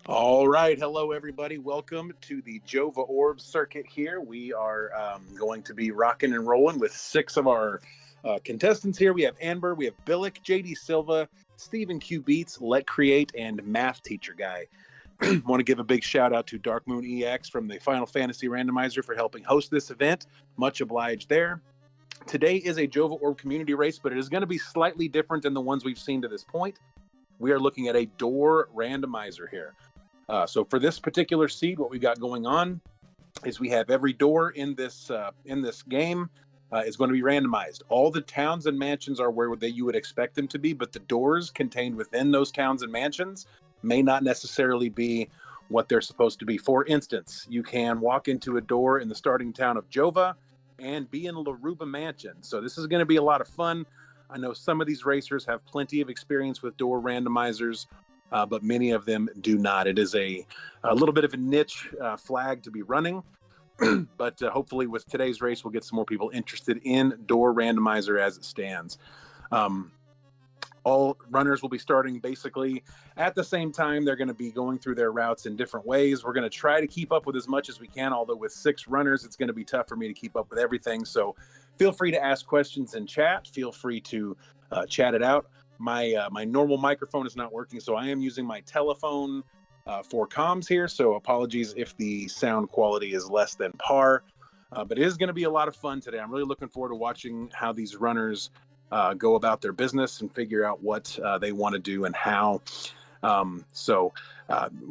All right. Hello, everybody. Welcome to the Jova Orb circuit here. We are going to be rocking and rolling with six of our contestants here. We have Anber, we have Billick, JD Silva, StevenQBeatz, LetCreate, and MathTeacherGuy. Want to give a big shout out to DarkMoonEX from the Final Fantasy Randomizer for helping host this event. Much obliged there. Today is a Jova Orb community race, but it is going to be slightly different than the ones we've seen to this point. We are looking at a door randomizer here. So for this particular seed, what we've got going on is we have every door in this game is going to be randomized. All the towns and mansions are where you would expect them to be, but the doors contained within those towns and mansions may not necessarily be what they're supposed to be. For instance, you can walk into a door in the starting town of Jova and be in Laruba Mansion. So this is going to be a lot of fun. I know some of these racers have plenty of experience with door randomizers, but many of them do not. It is a little bit of a niche flag to be running, but hopefully with today's race, we'll get some more people interested in door randomizer as it stands. All runners will be starting basically at the same time. They're going to be going through their routes in different ways. We're going to try to keep up with as much as we can, although with six runners, it's going to be tough for me to keep up with everything. So feel free to ask questions in chat. Feel free to chat it out. My normal microphone is not working, so I am using my telephone for comms here. So apologies if the sound quality is less than par, but it is going to be a lot of fun today. I'm really looking forward to watching how these runners go about their business and figure out what they want to do and how.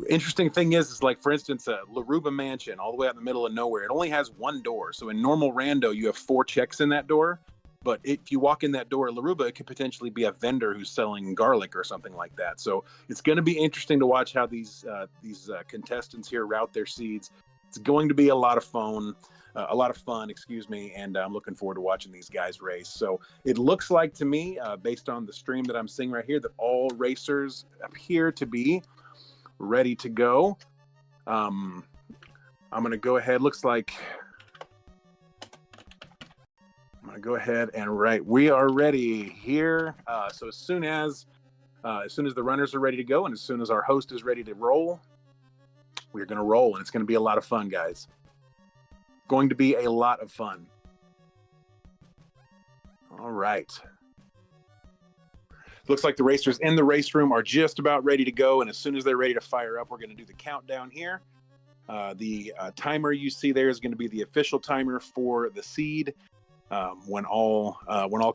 Interesting thing is like, for instance, Laruba Mansion, all the way out in the middle of nowhere, it only has one door. So in normal rando, you have 4 checks in that door. But if you walk in that door at Laruba, it could potentially be a vendor who's selling garlic or something like that. So it's going to be interesting to watch how these contestants here route their seeds. It's going to be a lot of fun, and I'm looking forward to watching these guys race. So it looks like to me, based on the stream that I'm seeing right here, that all racers appear to be ready to go. I'm going to go ahead. Looks like I'm going to go ahead and write. We are ready here. So as soon as the runners are ready to go, and as soon as our host is ready to roll, we're going to roll, and it's going to be a lot of fun, guys. Going to be a lot of fun. All right. Looks like the racers in the race room are just about ready to go, and as soon as they're ready to fire up, we're going to do the countdown here. The timer you see there is going to be the official timer for the seed. When all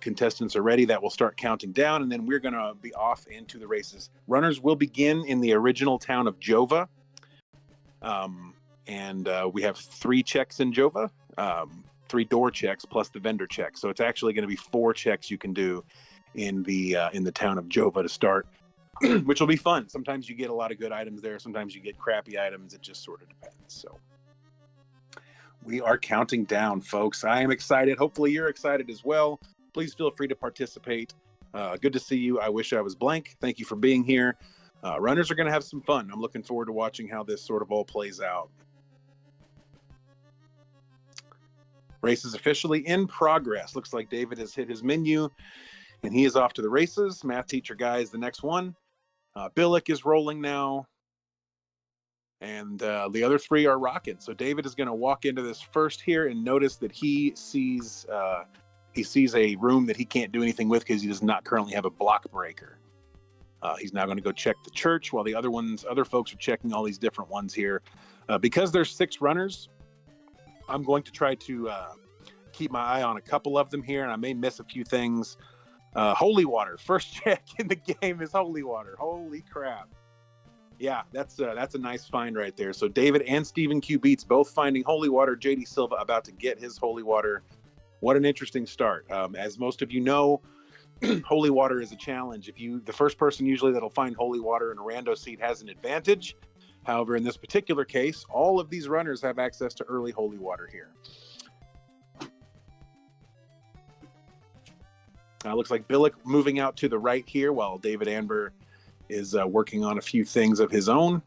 contestants are ready, that will start counting down, and then we're going to be off into the races. Runners will begin in the original town of Jova, and we have 3 checks in Jova, 3 door checks plus the vendor check. So it's actually going to be 4 checks you can do in the town of Jova to start, which will be fun. Sometimes you get a lot of good items there. Sometimes you get crappy items. It just sort of depends. So we are counting down, folks. I am excited. Hopefully you're excited as well. Please feel free to participate. Good to see you. I wish I was blank. Thank you for being here. Runners are going to have some fun. I'm looking forward to watching how this sort of all plays out. Race is officially in progress. Looks like David has hit his menu, and he is off to the races. MathTeacherGuy is the next one. Billick is rolling now. And the other 3 are rocking. So David is going to walk into this first here and notice that he sees a room that he can't do anything with because he does not currently have a block breaker. He's now going to go check the church while the other folks are checking all these different ones here. Because there's 6 runners, I'm going to try to keep my eye on a couple of them here, and I may miss a few things. Holy water. First check in the game is holy water. Holy crap. Yeah, that's a nice find right there. So David and StevenQBeatz both finding holy water. JD Silva about to get his holy water. What an interesting start. As most of you know, holy water is a challenge. The first person usually that'll find holy water in a rando seed has an advantage. However, in this particular case, all of these runners have access to early holy water here. Looks like Billick moving out to the right here while David Anber is working on a few things of his own.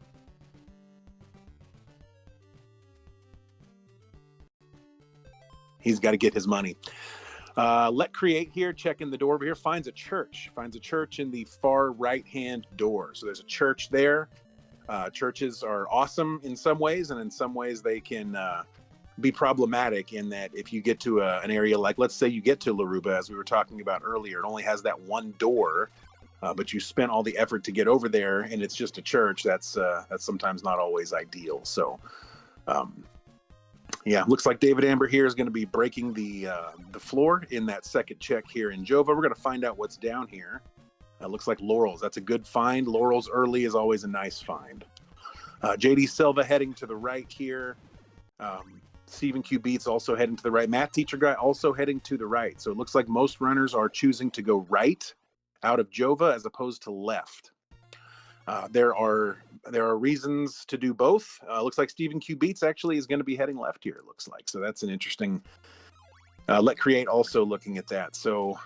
He's got to get his money. LetCreate here, checking the door over here, finds a church in the far right-hand door. So there's a church there. Churches are awesome in some ways, and in some ways they can be problematic in that if you get to an area like, let's say you get to Laruba, as we were talking about earlier, it only has that one door, but you spent all the effort to get over there, and it's just a church. That's sometimes not always ideal. So, yeah, looks like David Anber here is going to be breaking the floor in that second check here in Jova. We're going to find out what's down here. Looks like Laurels. That's a good find. Laurels early is always a nice find. JD Silva heading to the right here. StevenQBeatz also heading to the right. MathTeacherGuy also heading to the right. So it looks like most runners are choosing to go right out of Jova as opposed to left. There are reasons to do both. Looks like StevenQBeatz actually is going to be heading left here, it looks like. So that's an interesting... LetCreate also looking at that. So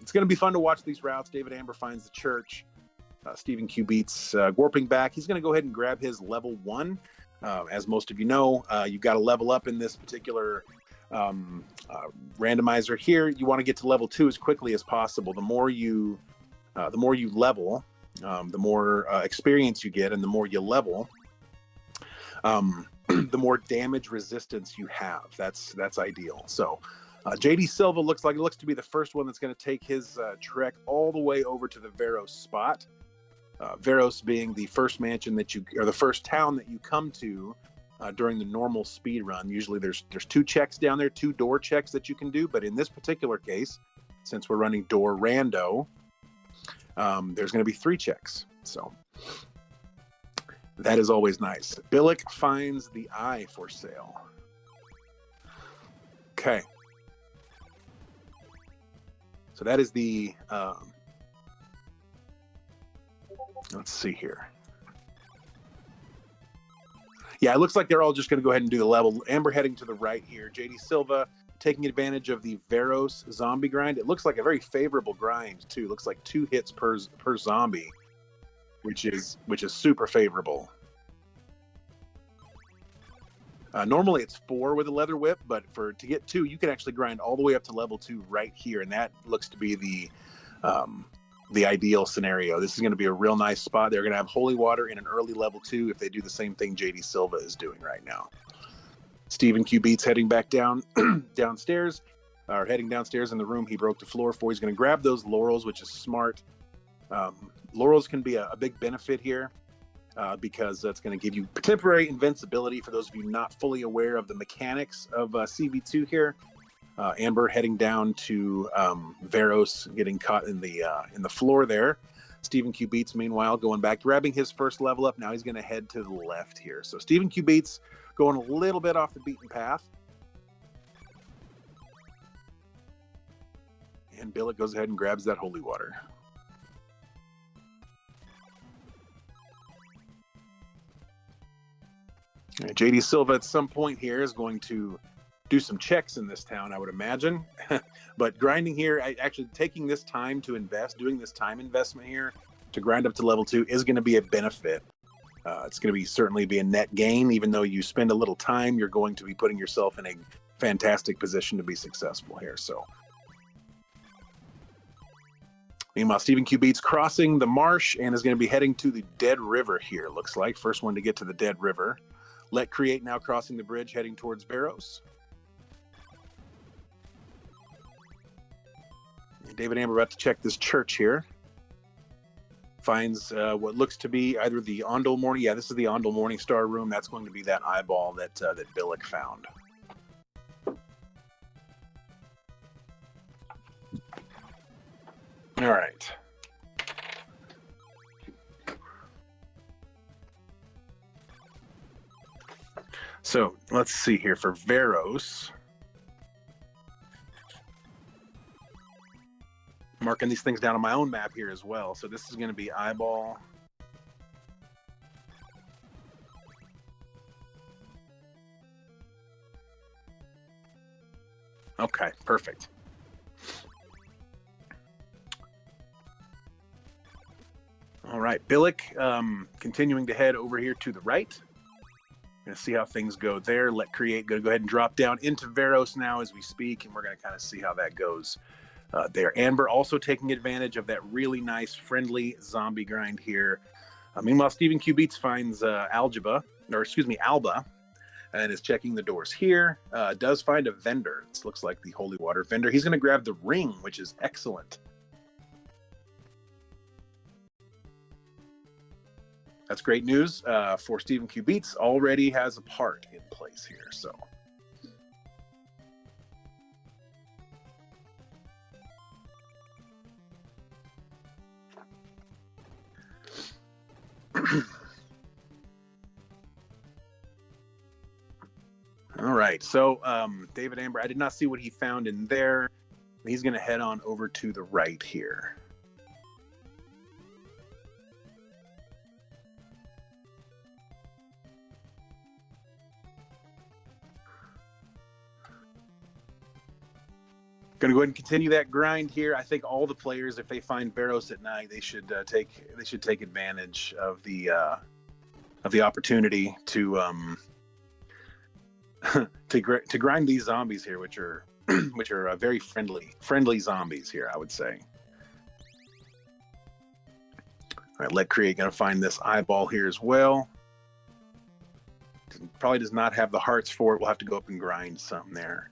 it's going to be fun to watch these routes. David Anber finds the church. StevenQBeatz warping back. He's going to go ahead and grab his level 1. As most of you know, you've got to level up in this particular randomizer here. You want to get to level 2 as quickly as possible. The more you level, the more experience you get, and the more you level, the more damage resistance you have. That's ideal. So JD Silva looks to be the first one that's going to take his trek all the way over to the Veros spot. Veros being the first mansion or the first town that you come to during the normal speed run. Usually there's 2 checks down there, 2 door checks that you can do. But in this particular case, since we're running door Rando, there's going to be 3 checks. So that is always nice. Billick finds the eye for sale. Okay. So that is the... let's see here. Yeah, it looks like they're all just going to go ahead and do the level. Anber heading to the right here. JD Silva taking advantage of the Veros zombie grind. It looks like a very favorable grind, too. It looks like 2 hits per zombie, which is super favorable. Normally it's 4 with a leather whip, but to get 2, you can actually grind all the way up to level 2 right here, and that looks to be the ideal scenario. This is going to be a real nice spot. They're going to have holy water in an early level 2 if they do the same thing JD Silva is doing right now. StevenQBeatz heading back downstairs, or heading downstairs in the room he broke the floor for. He's going to grab those laurels, which is smart. Laurels can be a big benefit here because that's going to give you temporary invincibility for those of you not fully aware of the mechanics of CV2 here. Anber heading down to Veros, getting caught in the floor there. StevenQBeatz, meanwhile, going back, grabbing his first level up. Now he's going to head to the left here. So StevenQBeatz going a little bit off the beaten path. And Billick goes ahead and grabs that holy water. JD Silva at some point here is going to do some checks in this town, I would imagine. But grinding here, actually taking this time to invest, doing this time investment here to grind up to level 2 is going to be a benefit. It's going to certainly be a net gain. Even though you spend a little time, you're going to be putting yourself in a fantastic position to be successful here. So, meanwhile, StevenQBeatz crossing the marsh and is going to be heading to the Dead River here, looks like. First one to get to the Dead River. LetCreate now crossing the bridge, heading towards Veros. David Anber about to check this church here. Finds what looks to be either the Ondel Morning. Yeah, this is the Ondel Morningstar room. That's going to be that eyeball that Billick found. All right. So let's see here for Veros. Marking these things down on my own map here as well. So this is going to be eyeball. Okay, perfect. All right, Billick continuing to head over here to the right. Gonna see how things go there. LetCreate gonna go ahead and drop down into Veros now as we speak, and we're gonna kind of see how that goes there. Anber also taking advantage of that really nice friendly zombie grind here. Meanwhile, StevenQBeatz finds Alba, and is checking the doors here. Does find a vendor. This looks like the holy water vendor. He's going to grab the ring, which is excellent. That's great news for StevenQBeatz. Already has a part in place here, so. All right, so David Anber, I did not see what he found in there. He's going to head on over to the right here. Going to go ahead and continue that grind here. I think all the players, if they find Varos at night, they should take advantage of the opportunity to to grind these zombies here, which are very friendly zombies here, I would say. All right, LetCreate going to find this eyeball here as well. Probably does not have the hearts for it. We'll have to go up and grind some there.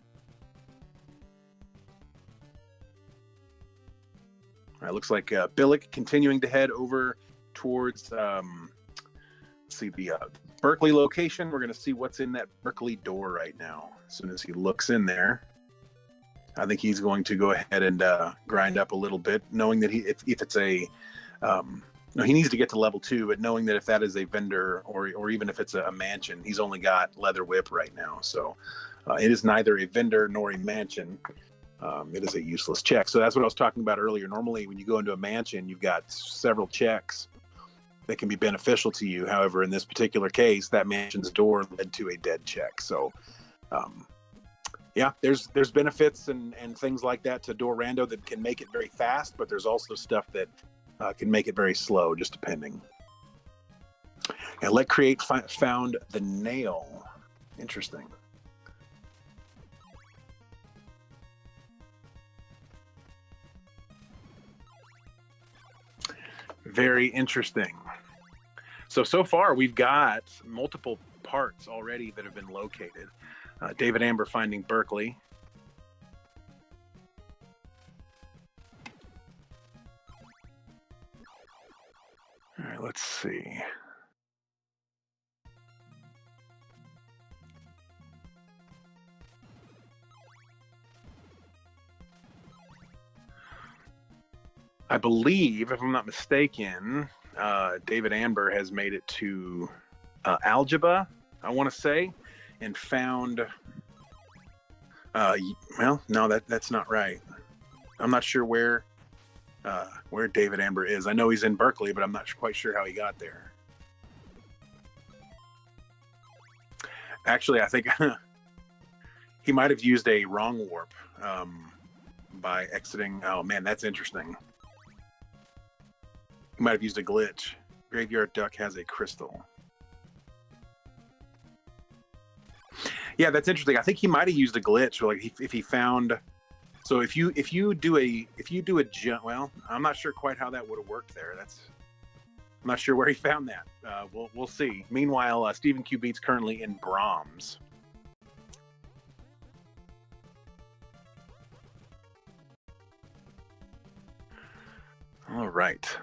All right, looks like Billick continuing to head over towards see the Berkeley location. We're going to see what's in that Berkeley door right now. As soon as he looks in there, I think he's going to go ahead and grind up a little bit, knowing that if it's a no, he needs to get to level 2, but knowing that if that is a vendor or even if it's a mansion, he's only got leather whip right now. So it is neither a vendor nor a mansion. It is a useless check. So that's what I was talking about earlier. Normally, when you go into a mansion, you've got several checks that can be beneficial to you. However, in this particular case, that mansion's door led to a dead check. So, yeah, there's benefits and things like that to door rando that can make it very fast, but there's also stuff that can make it very slow, just depending. And LetCreate found the nail. Interesting. Very interesting. So far, we've got multiple parts already that have been located. David Anber finding Berkeley. All right, let's see. I believe, if I'm not mistaken, David Anber has made it to Alba, I want to say, and found. Well, no, that's not right. I'm not sure where David Anber is. I know he's in Berkeley, but I'm not quite sure how he got there. Actually, I think he might have used a wrong warp by exiting. Oh man, that's interesting. He might have used a glitch. Graveyard Duck has a crystal. Yeah, that's interesting. I think he might have used a glitch. Like if he found. So if you do a jump, well, I'm not sure quite how that would have worked there. I'm not sure where he found that. We'll see. Meanwhile, StevenQBeatz currently in Brahms. All right.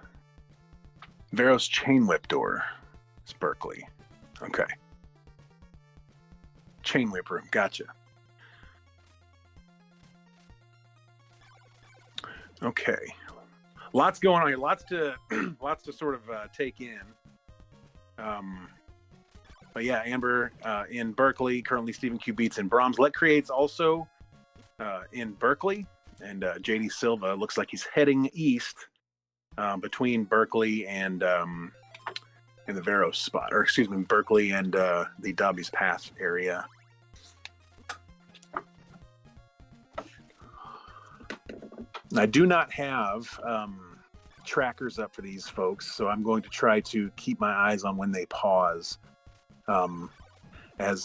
Varos chain whip door. It's Berkeley. Okay. Chain whip room. Gotcha. Okay. Lots going on here. Lots to sort of take in. But yeah, Anber in Berkeley. Currently, StevenQBeatz in Brahms. LetCreate's also in Berkeley, and JD Silva looks like he's heading east. Between Berkeley and the Varos spot, or excuse me, Berkeley and the Dobby's Path area. I do not have trackers up for these folks, so I'm going to try to keep my eyes on when they pause. As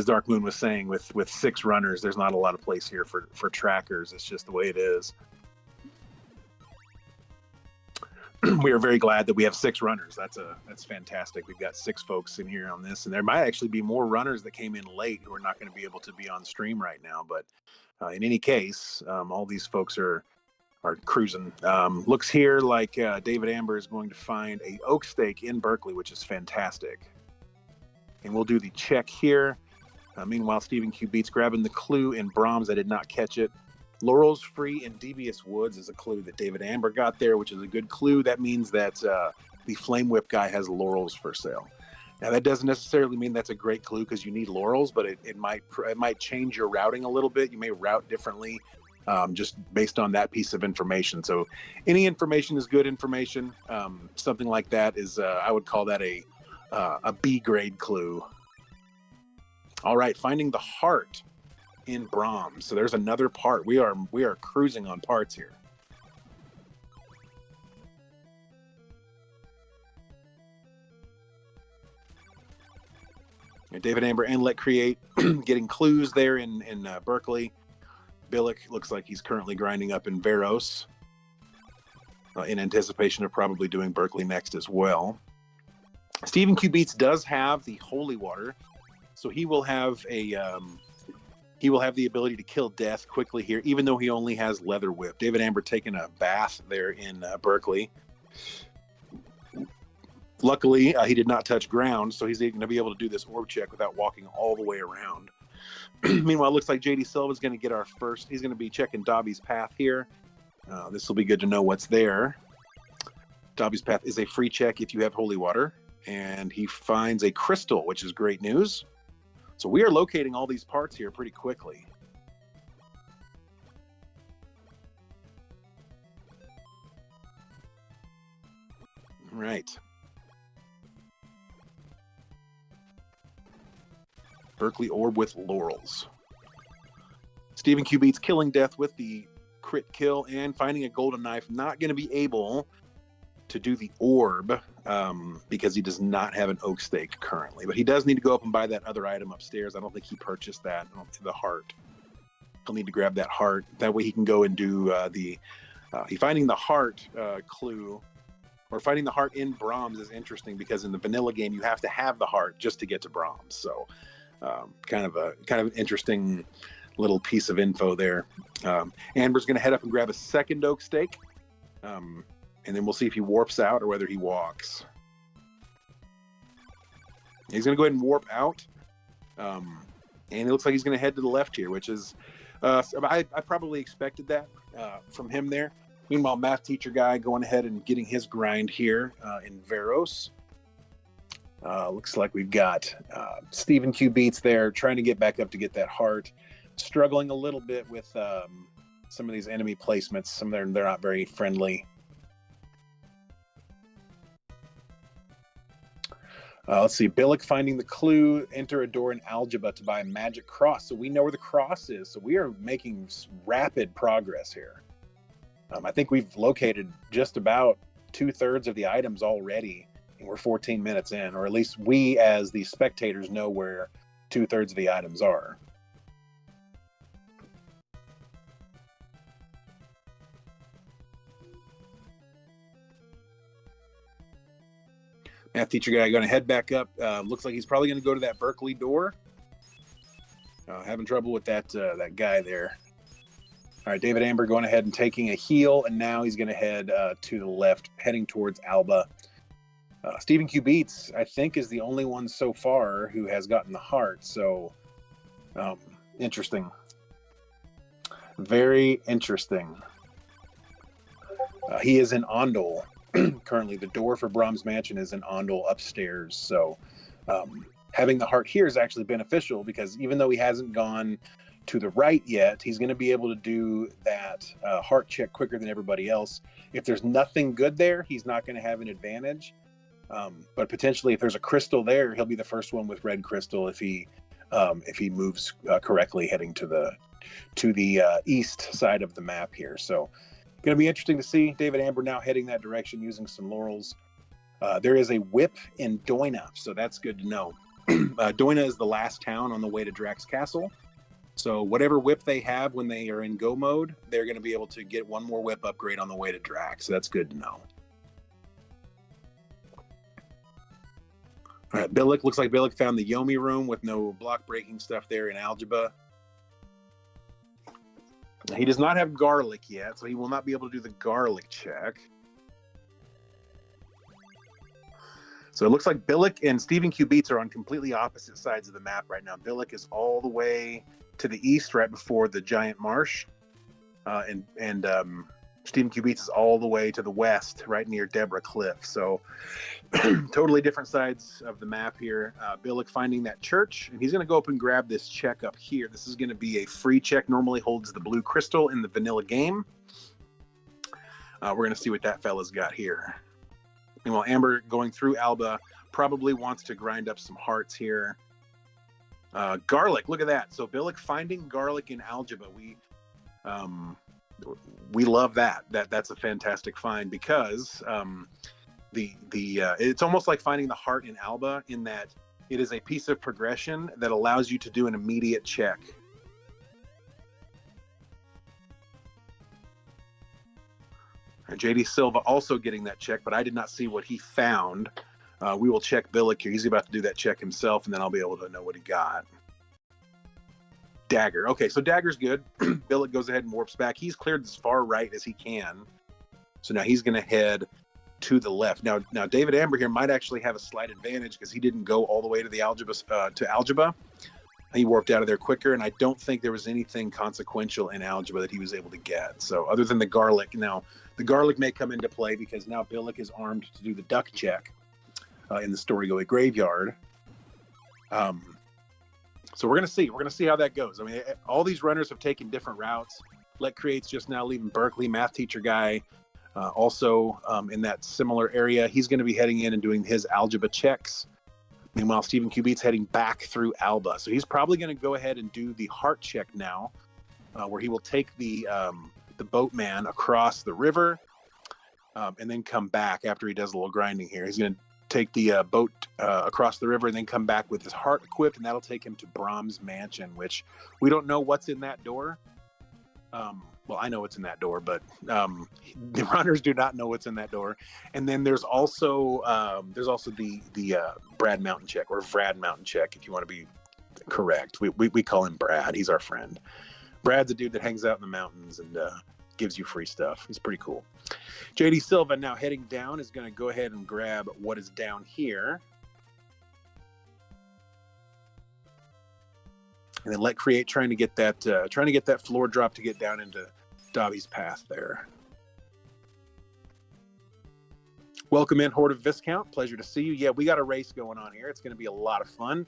Dark Moon was saying, with 6 runners, there's not a lot of place here for trackers. It's just the way it is. we are very glad that we have 6 runners. That's fantastic. We've got 6 folks in here on this, and there might actually be more runners that came in late who are not going to be able to be on stream right now. But in any case, all these folks are cruising. Looks here like David Anber is going to find a oak stake in Berkeley, which is fantastic. And we'll do the check here. Meanwhile, StevenQBeatz grabbing the clue in Brahms. I did not catch it. Laurel's Free in Devious Woods is a clue that David Anber got there, which is a good clue. That means that the Flame Whip guy has laurels for sale. Now, that doesn't necessarily mean that's a great clue because you need laurels, but it might change your routing a little bit. You may route differently just based on that piece of information. So any information is good information. Something like that is, I would call that a B grade clue. All right, finding the heart in Brahms. So there's another part. We are cruising on parts here. And David Anber and LetCreate getting clues there in Berkeley. Billick looks like he's currently grinding up in Veros in anticipation of probably doing Berkeley next as well. StevenQBeatz does have the holy water, so he will have the ability to kill death quickly here, even though he only has leather whip. David Anber taking a bath there in Berkeley. Luckily, he did not touch ground, so he's going to be able to do this orb check without walking all the way around. Meanwhile, it looks like JD Silva is going to get our first. He's going to be checking Dobby's Path here. This will be good to know what's there. Dobby's Path is a free check if you have holy water, and he finds a crystal, which is great news. So we are locating all these parts here pretty quickly. All right. Berkeley orb with laurels. StevenQBeatz killing death with the crit kill and finding a golden knife. Not going to be able to do the orb because he does not have an oak stake currently, but he does need to go up and buy that other item upstairs. I don't think he purchased that. The heart. He'll need to grab that heart. That way he can go and do finding the heart clue, or finding the heart in Brahms is interesting because in the vanilla game you have to have the heart just to get to Brahms. So kind of an interesting little piece of info there. Anber's going to head up and grab a second oak stake. And then we'll see if he warps out or whether he walks. He's going to go ahead and warp out. And it looks like he's going to head to the left here, which is, I probably expected that from him there. Meanwhile, MathTeacherGuy going ahead and getting his grind here in Veros. Looks like we've got StevenQBeatz there trying to get back up to get that heart. Struggling a little bit with some of these enemy placements. Some of them, they're not very friendly. Let's see, Billick finding the clue, enter a door in algebra to buy a magic cross. So we know where the cross is. So we are making rapid progress here. I think we've located just about 2/3 of the items already, and we're 14 minutes in, or at least we as the spectators know where 2/3 of the items are. MathTeacherGuy going to head back up. Looks like he's probably going to go to that Berkeley door. Having trouble with that guy there. All right, David Anber going ahead and taking a heal, and now he's going to head to the left, heading towards Alba. StevenQBeatz, I think, is the only one so far who has gotten the heart. So, interesting. Very interesting. He is in Ondol. Currently, the door for Brahms Mansion is in Ondol upstairs. So having the heart here is actually beneficial because even though he hasn't gone to the right yet, he's going to be able to do that heart check quicker than everybody else. If there's nothing good there, he's not going to have an advantage. But potentially, if there's a crystal there, he'll be the first one with red crystal if he moves correctly, heading to the east side of the map here. So. Going to be interesting to see David Anber now heading that direction using some laurels. There is a whip in Doina, so that's good to know. Doina is the last town on the way to Drax Castle. So whatever whip they have when they are in go mode, they're going to be able to get one more whip upgrade on the way to Drax. So that's good to know. All right, Billick, looks like Billick found the Yomi room with no block breaking stuff there in algebra. He does not have garlic yet, so he will not be able to do the garlic check. So it looks like Billick and StevenQBeatz are on completely opposite sides of the map right now. Billick is all the way to the east, right before the giant marsh, and StevenQBeatz is all the way to the west, right near Deborah Cliff. So totally different sides of the map here. Billick finding that church, and he's going to go up and grab this check up here. This is going to be a free check. Normally holds the blue crystal in the vanilla game. We're going to see what that fella's got here. Meanwhile, Anber going through Alba probably wants to grind up some hearts here. Garlic, look at that. So Billick finding garlic in algebra. We love that. That's a fantastic find because it's almost like finding the heart in Alba in that it is a piece of progression that allows you to do an immediate check. JD Silva also getting that check, but I did not see what he found. We will check Billick here. He's about to do that check himself, and then I'll be able to know what he got. Dagger. Okay, so Dagger's good. Billick goes ahead and warps back. He's cleared as far right as he can. So now he's going to head to the left. Now David Anber here might actually have a slight advantage because he didn't go all the way to the algebra. He warped out of there quicker, and I don't think there was anything consequential in algebra that he was able to get. So other than the garlic, now the garlic may come into play because now Billick is armed to do the duck check in the Storygoy graveyard. So we're gonna see. We're gonna see how that goes. I mean, all these runners have taken different routes. LetCreate's just now leaving Berkeley. MathTeacherGuy also in that similar area. He's going to be heading in and doing his algebra checks. Meanwhile, StevenQBeatz heading back through Alba. So he's probably going to go ahead and do the heart check now, where he will take the boatman across the river and then come back after he does a little grinding here. He's going to take the boat across the river and then come back with his heart equipped, and that'll take him to Brahms Mansion, which we don't know what's in that door. Well, I know what's in that door, but the runners do not know what's in that door. And then there's also the Brad Mountain check, or Vrad Mountain check, if you want to be correct. We call him Brad. He's our friend. Brad's a dude that hangs out in the mountains and gives you free stuff. He's pretty cool. JD Silva now heading down is going to go ahead and grab what is down here. And then LetCreate trying to get that floor drop to get down into Dobby's path there. Welcome in, Horde of Viscount. Pleasure to see you. Yeah, we got a race going on here. It's going to be a lot of fun.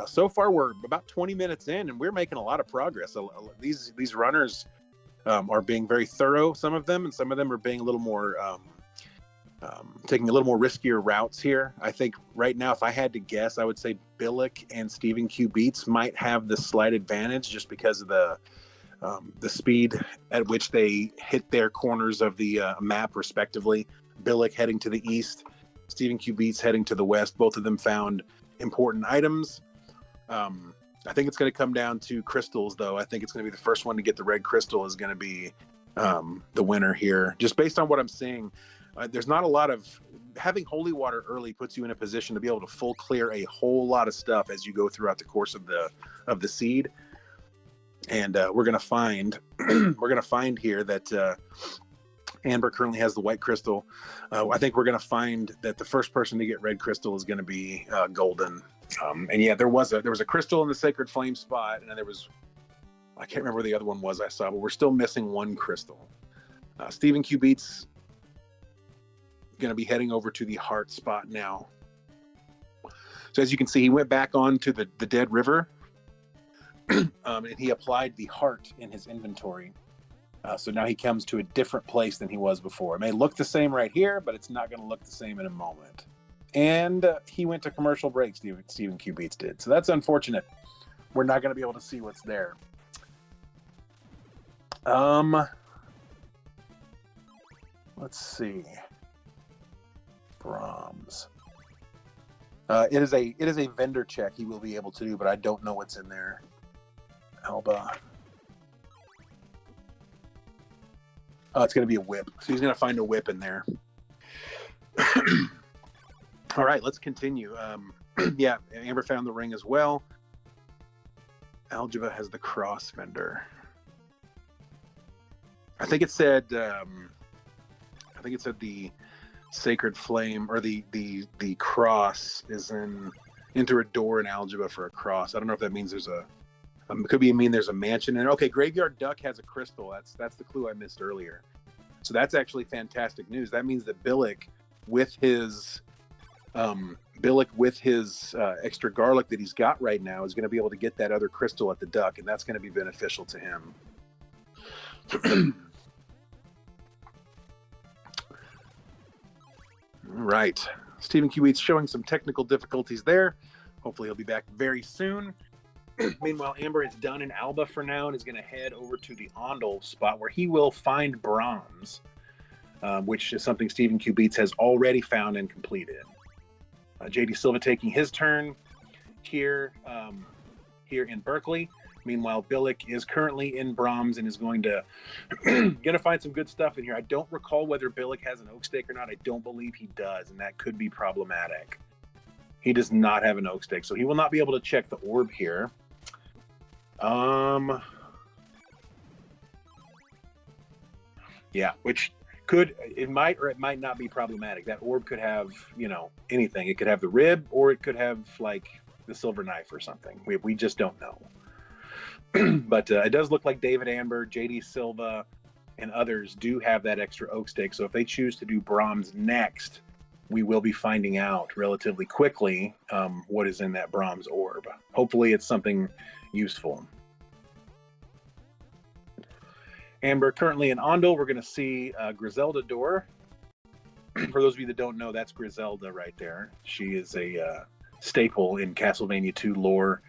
So far, we're about 20 minutes in, and we're making a lot of progress. These runners are being very thorough, some of them, and some of them are being a little more taking a little more riskier routes here. I think right now, if I had to guess, I would say Billick and StevenQBeatz might have the slight advantage just because of the speed at which they hit their corners of the map, respectively. Billick heading to the east, StevenQBeatz heading to the west. Both of them found important items. I think it's going to come down to crystals, though. I think it's going to be the first one to get the red crystal is going to be the winner here. Just based on what I'm seeing, there's not a lot of having holy water early puts you in a position to be able to full clear a whole lot of stuff as you go throughout the course of the seed. And we're going to find here that Anber currently has the white crystal. I think we're going to find that the first person to get red crystal is going to be golden. And yeah, there was a crystal in the Sacred Flame spot, and then I can't remember where the other one was I saw, but we're still missing one crystal. StevenQBeatz going to be heading over to the heart spot now. So as you can see, he went back onto the dead river, and he applied the heart in his inventory. So now he comes to a different place than he was before. It may look the same right here, but it's not going to look the same in a moment. And he went to commercial break, StevenQBeatz did. So that's unfortunate. We're not going to be able to see what's there. Let's see. Brahms. It is a vendor check he will be able to do, but I don't know what's in there. Alba. Oh, it's going to be a whip. So he's going to find a whip in there. All right, let's continue. Yeah, Amber found the ring as well. Algebra has the cross vendor. I think it said the sacred flame, or the cross is in enter a door in algebra for a cross. I don't know if that means there's a could be mean there's a mansion. And okay, graveyard duck has a crystal. That's the clue I missed earlier. So that's actually fantastic news. That means that Billick with his extra garlic that he's got right now is going to be able to get that other crystal at the duck, and that's going to be beneficial to him. Right. StevenQBeatz showing some technical difficulties there. Hopefully he'll be back very soon. Meanwhile, Amber is done in Alba for now and is going to head over to the Ondel spot where he will find Brahms, which is something StevenQBeatz has already found and completed. JD Silva taking his turn here in Berkeley. Meanwhile, Billick is currently in Brahms and is going to find some good stuff in here. I don't recall whether Billick has an oak stake or not. I don't believe he does, and that could be problematic. He does not have an oak stake, so he will not be able to check the orb here. Yeah, which it might or it might not be problematic. That orb could have, anything. It could have the rib, or it could have like the silver knife or something. We just don't know. But it does look like David Anber, JD Silva, and others do have that extra oak stake. So if they choose to do Brahms next, we will be finding out relatively quickly what is in that Brahms orb. Hopefully it's something useful. Amber currently in Ondel. We're going to see Griselda door. For those of you that don't know, that's Griselda right there. She is a staple in Castlevania 2 lore.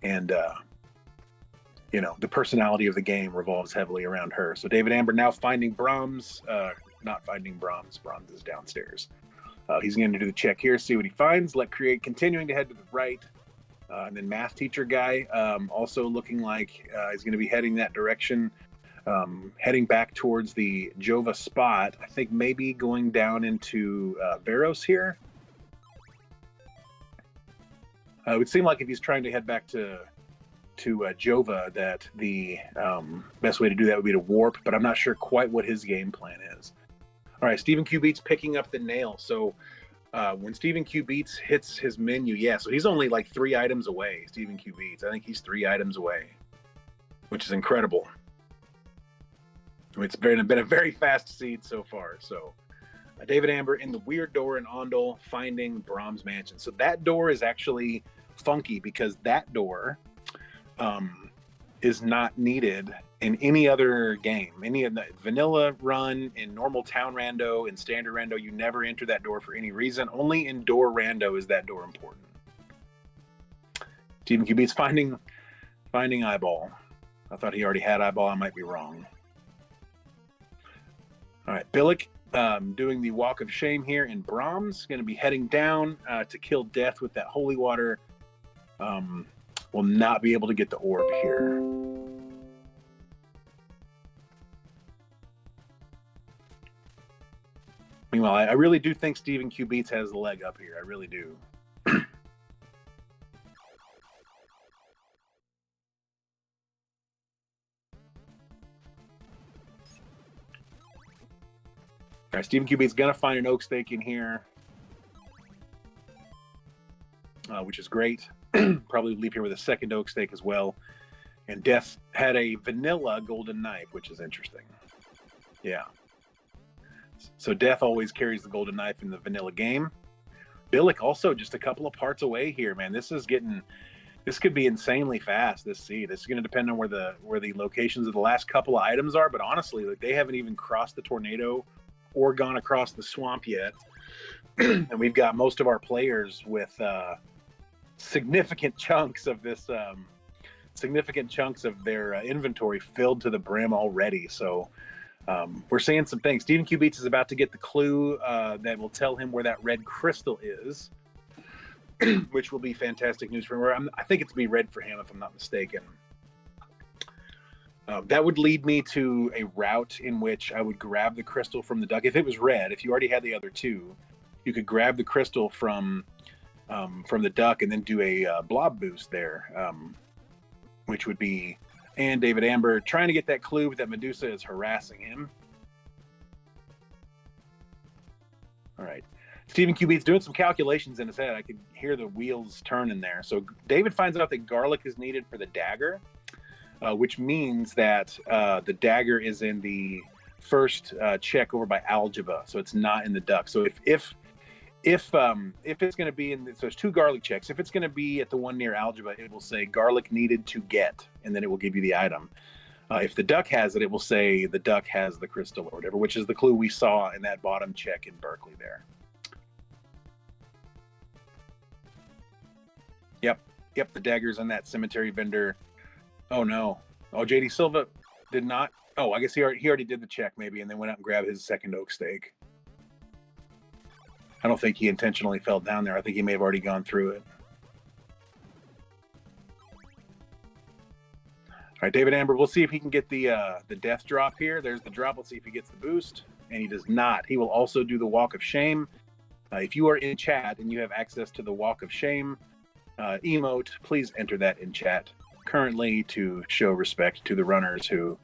And the personality of the game revolves heavily around her. So David Amber now finding Brahms, not finding Brahms. Brahms is downstairs. He's going to do the check here, see what he finds. LetCreate continuing to head to the right. And then MathTeacherGuy also looking like he's going to be heading that direction, heading back towards the Jova spot. I think maybe going down into Veros here. It would seem like if he's trying to head back to Jova, that the best way to do that would be to warp, but I'm not sure quite what his game plan is. All right, StevenQBeatz picking up the nail. So when StevenQBeatz hits his menu, so he's only like 3 items away, StevenQBeatz. I think he's 3 items away, which is incredible. I mean, it's been a very fast seed so far. So David Amber in the weird door in Ondel, finding Brahms Mansion. So that door is actually funky because that door is not needed in any other game. Any of the vanilla run, in normal town rando, in standard rando, you never enter that door for any reason. Only in door rando is that door important. StevenQBeatz finding eyeball. I thought he already had eyeball. I might be wrong. All right, Billick doing the walk of shame here in Brahms. Going to be heading down to kill death with that holy water. Will not be able to get the orb here. Meanwhile, I really do think StevenQBeatz has the leg up here. I really do. All right, StevenQBeatz going to find an oak stake in here, which is great. Probably leave here with a second oak stake as well. And Death had a vanilla golden knife, which is interesting. Yeah. So Death always carries the golden knife in the vanilla game. Billick also just a couple of parts away here, man. This could be insanely fast, this seed. It's going to depend on where the locations of the last couple of items are, but honestly, like, they haven't even crossed the tornado or gone across the swamp yet. And we've got most of our players with significant chunks of their inventory filled to the brim already. So we're seeing some things. StevenQBeatz is about to get the clue that will tell him where that red crystal is, which will be fantastic news for him. I think it's be red for him, if I'm not mistaken. That would lead me to a route in which I would grab the crystal from the duck. If it was red, if you already had the other two, you could grab the crystal from the duck and then do a blob boost there, which would be, and David Anber trying to get that clue, but that Medusa is harassing him. All right. StevenQBeatz doing some calculations in his head. I could hear the wheels turning there. So David finds out that garlic is needed for the dagger, which means that the dagger is in the first check over by algebra, so it's not in the duck. So if it's going to be in, so there's two garlic checks. If it's going to be at the one near algebra, it will say garlic needed to get, and then it will give you the item. If the duck has it, it will say the duck has the crystal or whatever, which is the clue we saw in that bottom check in Berkeley there. Yep, the dagger's in that cemetery vendor. Oh no. Oh, JD Silva did not. Oh, I guess he already did the check maybe, and then went out and grabbed his second oak stake. I don't think he intentionally fell down there. I think he may have already gone through it. All right, David Anber, we'll see if he can get the death drop here. There's the drop. Let's see if he gets the boost. And he does not. He will also do the walk of shame. If you are in chat and you have access to the walk of shame emote, please enter that in chat currently to show respect to the runners who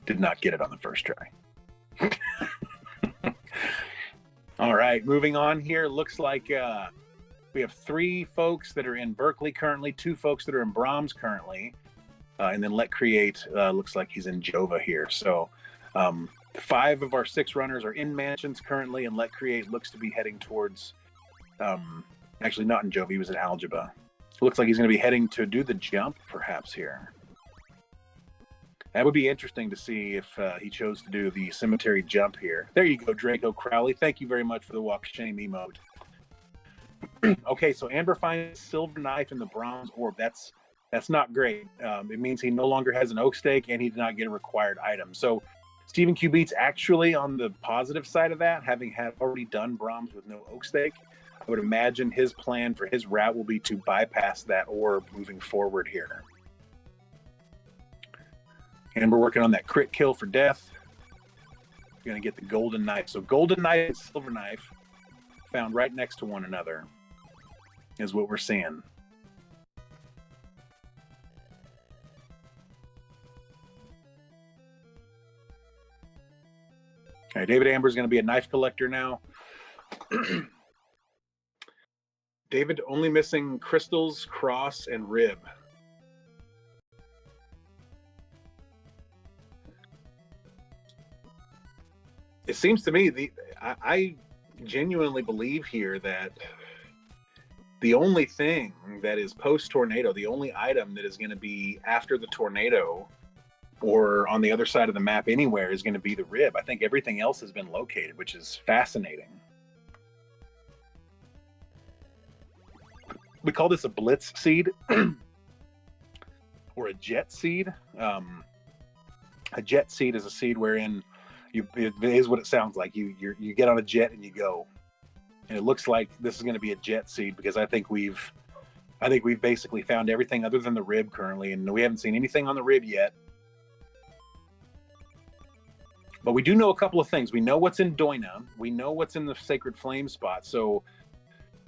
did not get it on the first try. All right, moving on here. Looks like we have 3 folks that are in Berkeley currently, 2 folks that are in Brahms currently. And then LetCreate looks like he's in Jova here. So 5 of our 6 runners are in mansions currently, and LetCreate looks to be heading towards, actually not in Jova, he was in Algebra. Looks like he's going to be heading to do the jump perhaps here. That would be interesting to see if he chose to do the cemetery jump here. There you go, Draco Crowley. Thank you very much for the walk of shame emote. Okay, so Anber finds a silver knife in the bronze orb. That's not great. It means he no longer has an oak stake, and he did not get a required item. So StevenQBeatz actually on the positive side of that, having already done Brahms with no oak stake, I would imagine his plan for his route will be to bypass that orb moving forward here. And we're working on that crit kill for death. We're going to get the golden knife. So golden knife and silver knife found right next to one another is what we're seeing. Okay, David Anber is going to be a knife collector now. David only missing crystals, cross, and rib. It seems to me, I genuinely believe here that the only thing that is post-tornado, the only item that is going to be after the tornado or on the other side of the map anywhere is going to be the rib. I think everything else has been located, which is fascinating. We call this a blitz seed or a jet seed. A jet seed is a seed wherein it is what it sounds like. You get on a jet and you go. And it looks like this is going to be a jet seed because I think we've basically found everything other than the rib currently, and we haven't seen anything on the rib yet. But we do know a couple of things. We know what's in Doina. We know what's in the Sacred Flame spot. So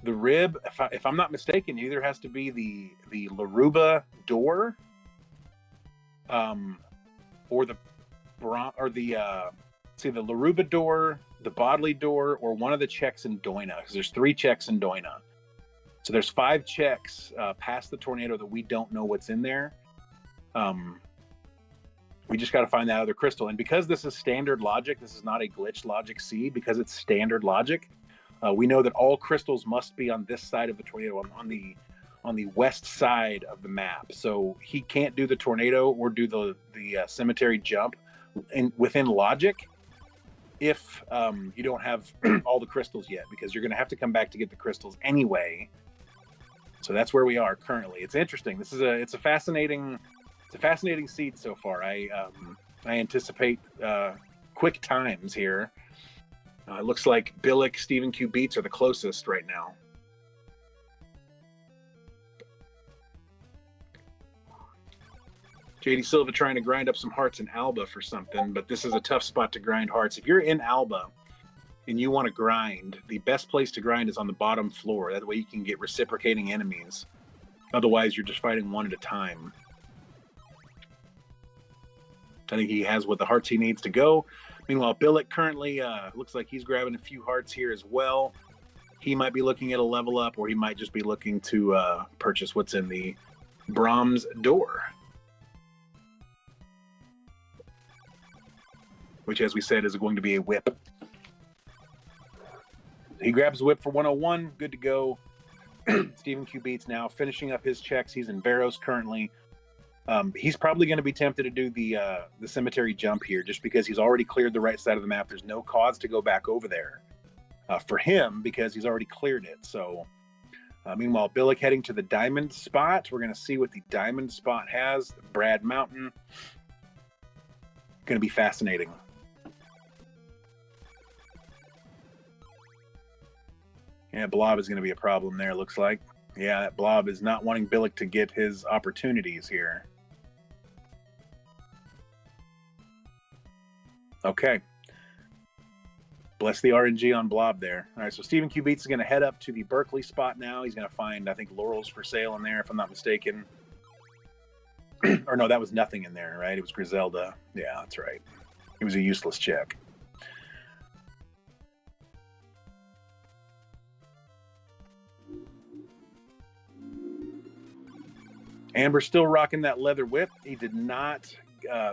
the rib, if I'm not mistaken, either has to be the Laruba door, or the Laruba door, the Bodley door, or one of the checks in Doina. Because there's 3 checks in Doina. So there's 5 checks past the tornado that we don't know what's in there. We just got to find that other crystal. And because this is standard logic, this is not a glitch logic seed, because it's standard logic, we know that all crystals must be on this side of the tornado, on the west side of the map. So he can't do the tornado or do the cemetery jump within logic if you don't have all the crystals yet, because you're going to have to come back to get the crystals anyway. So that's where we are currently. It's interesting. It's a fascinating seed so far. I anticipate quick times here. It looks like Billick, StevenQBeatz are the closest right now. JD Silva trying to grind up some hearts in Alba for something, but this is a tough spot to grind hearts. If you're in Alba and you want to grind, the best place to grind is on the bottom floor. That way you can get reciprocating enemies. Otherwise, you're just fighting one at a time. I think he has what the hearts he needs to go. Meanwhile, Billick currently looks like he's grabbing a few hearts here as well. He might be looking at a level up, or he might just be looking to purchase what's in the Brahms door. Which, as we said, is going to be a whip. He grabs a whip for 101. Good to go. StevenQBeatz now finishing up his checks. He's in Barrows currently. He's probably going to be tempted to do the cemetery jump here just because he's already cleared the right side of the map. There's no cause to go back over there for him because he's already cleared it. So, meanwhile, Billick heading to the diamond spot. We're going to see what the diamond spot has. Brad Mountain. Going to be fascinating. Yeah, Blob is going to be a problem there, looks like. Yeah, that Blob is not wanting Billick to get his opportunities here. Okay. Bless the RNG on Blob there. All right, so StevenQBeatz is going to head up to the Berkeley spot now. He's going to find, I think, laurels for sale in there, if I'm not mistaken. Or no, that was nothing in there, right? It was Griselda. Yeah, that's right. It was a useless check. Anber still rocking that leather whip. He did not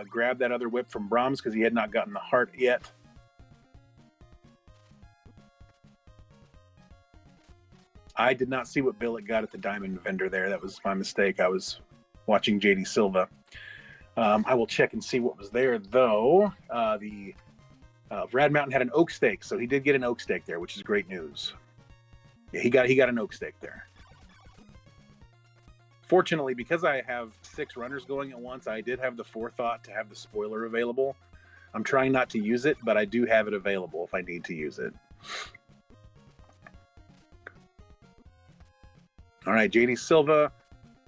grab that other whip from Brahms because he had not gotten the heart yet. I did not see what Billick got at the diamond vendor there. That was my mistake. I was watching JD Silva. I will check and see what was there, though. The Rad Mountain had an oak stake, so he did get an oak stake there, which is great news. Yeah, he got an oak stake there. Fortunately, because I have 6 runners going at once, I did have the forethought to have the spoiler available. I'm trying not to use it, but I do have it available if I need to use it. All right, JD Silva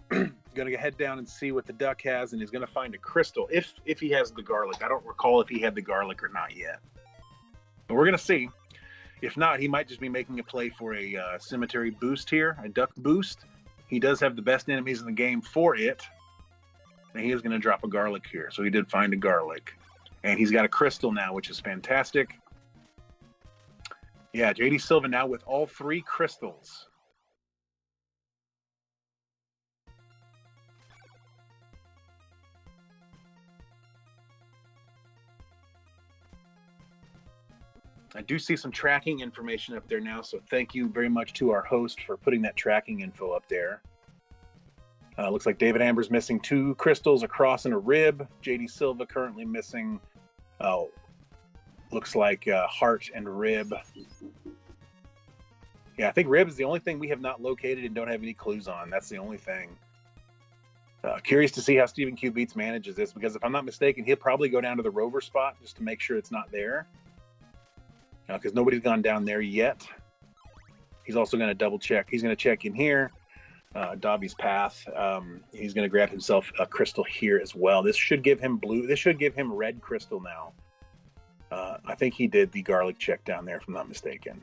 going to head down and see what the duck has, and he's going to find a crystal if he has the garlic. I don't recall if he had the garlic or not yet, but we're going to see. If not, he might just be making a play for a cemetery boost here, a duck boost. He does have the best enemies in the game for it, and he is going to drop a garlic here. So he did find a garlic, and he's got a crystal now, which is fantastic. Yeah, JD Silva now with all 3 crystals. I do see some tracking information up there now, so thank you very much to our host for putting that tracking info up there. Looks like David Amber's missing 2 crystals, a cross, and a rib. JD Silva currently missing, looks like heart and rib. Yeah, I think rib is the only thing we have not located and don't have any clues on. That's the only thing. Curious to see how StevenQBeatz manages this, because if I'm not mistaken, he'll probably go down to the rover spot just to make sure it's not there. Because nobody's gone down there yet. He's also going to double check. He's going to check in here, Dobby's path. He's going to grab himself a crystal here as well. This should give him blue. This should give him red crystal now. I think he did the garlic check down there, if I'm not mistaken.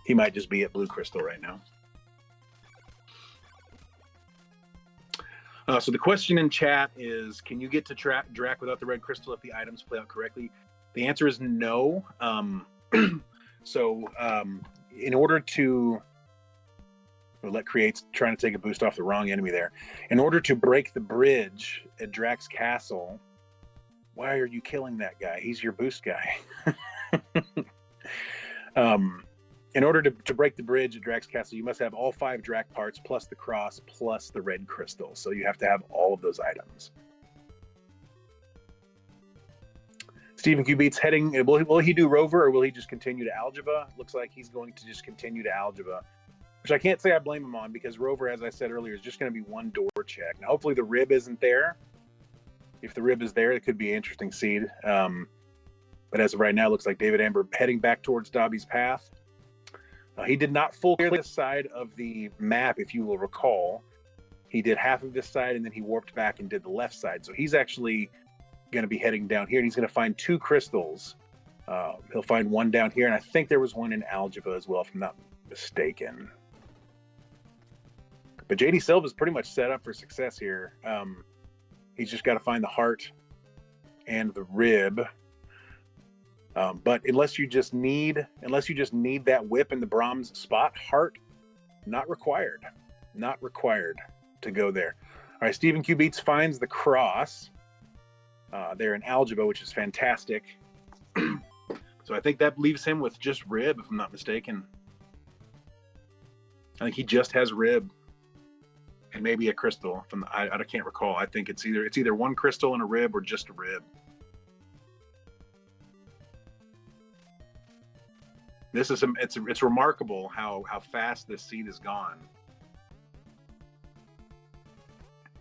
He might just be at blue crystal right now. So the question in chat is, can you get to Drac without the red crystal if the items play out correctly? The answer is no. In order to... LetCreate's trying to take a boost off the wrong enemy there. In order to break the bridge at Drac's castle, why are you killing that guy? He's your boost guy. In order to break the bridge at Drac's castle, you must have all 5 Drac parts plus the cross plus the red crystal. So you have to have all of those items. StevenQBeatz heading. Will he do rover or will he just continue to algebra? Looks like he's going to just continue to algebra, which I can't say I blame him on, because rover, as I said earlier, is just going to be 1 door check. Now, hopefully the rib isn't there. If the rib is there, it could be an interesting seed. But as of right now, it looks like David Amber heading back towards Dobby's path. He did not full clear this side of the map, if you will recall. He did half of this side, and then he warped back and did the left side. So he's actually going to be heading down here, and he's going to find 2 crystals. He'll find one down here, and I think there was one in algebra as well, if I'm not mistaken. But JD Silva's pretty much set up for success here. He's just got to find the heart and the rib. But unless you just need that whip in the Brahms spot, heart not required to go there. All right, StevenQBeatz finds the cross there in algebra, which is fantastic. So I think that leaves him with just rib, if I'm not mistaken. I think he just has rib and maybe a crystal. I can't recall. I think it's either one crystal and a rib or just a rib. This is it's remarkable how fast this seed has gone.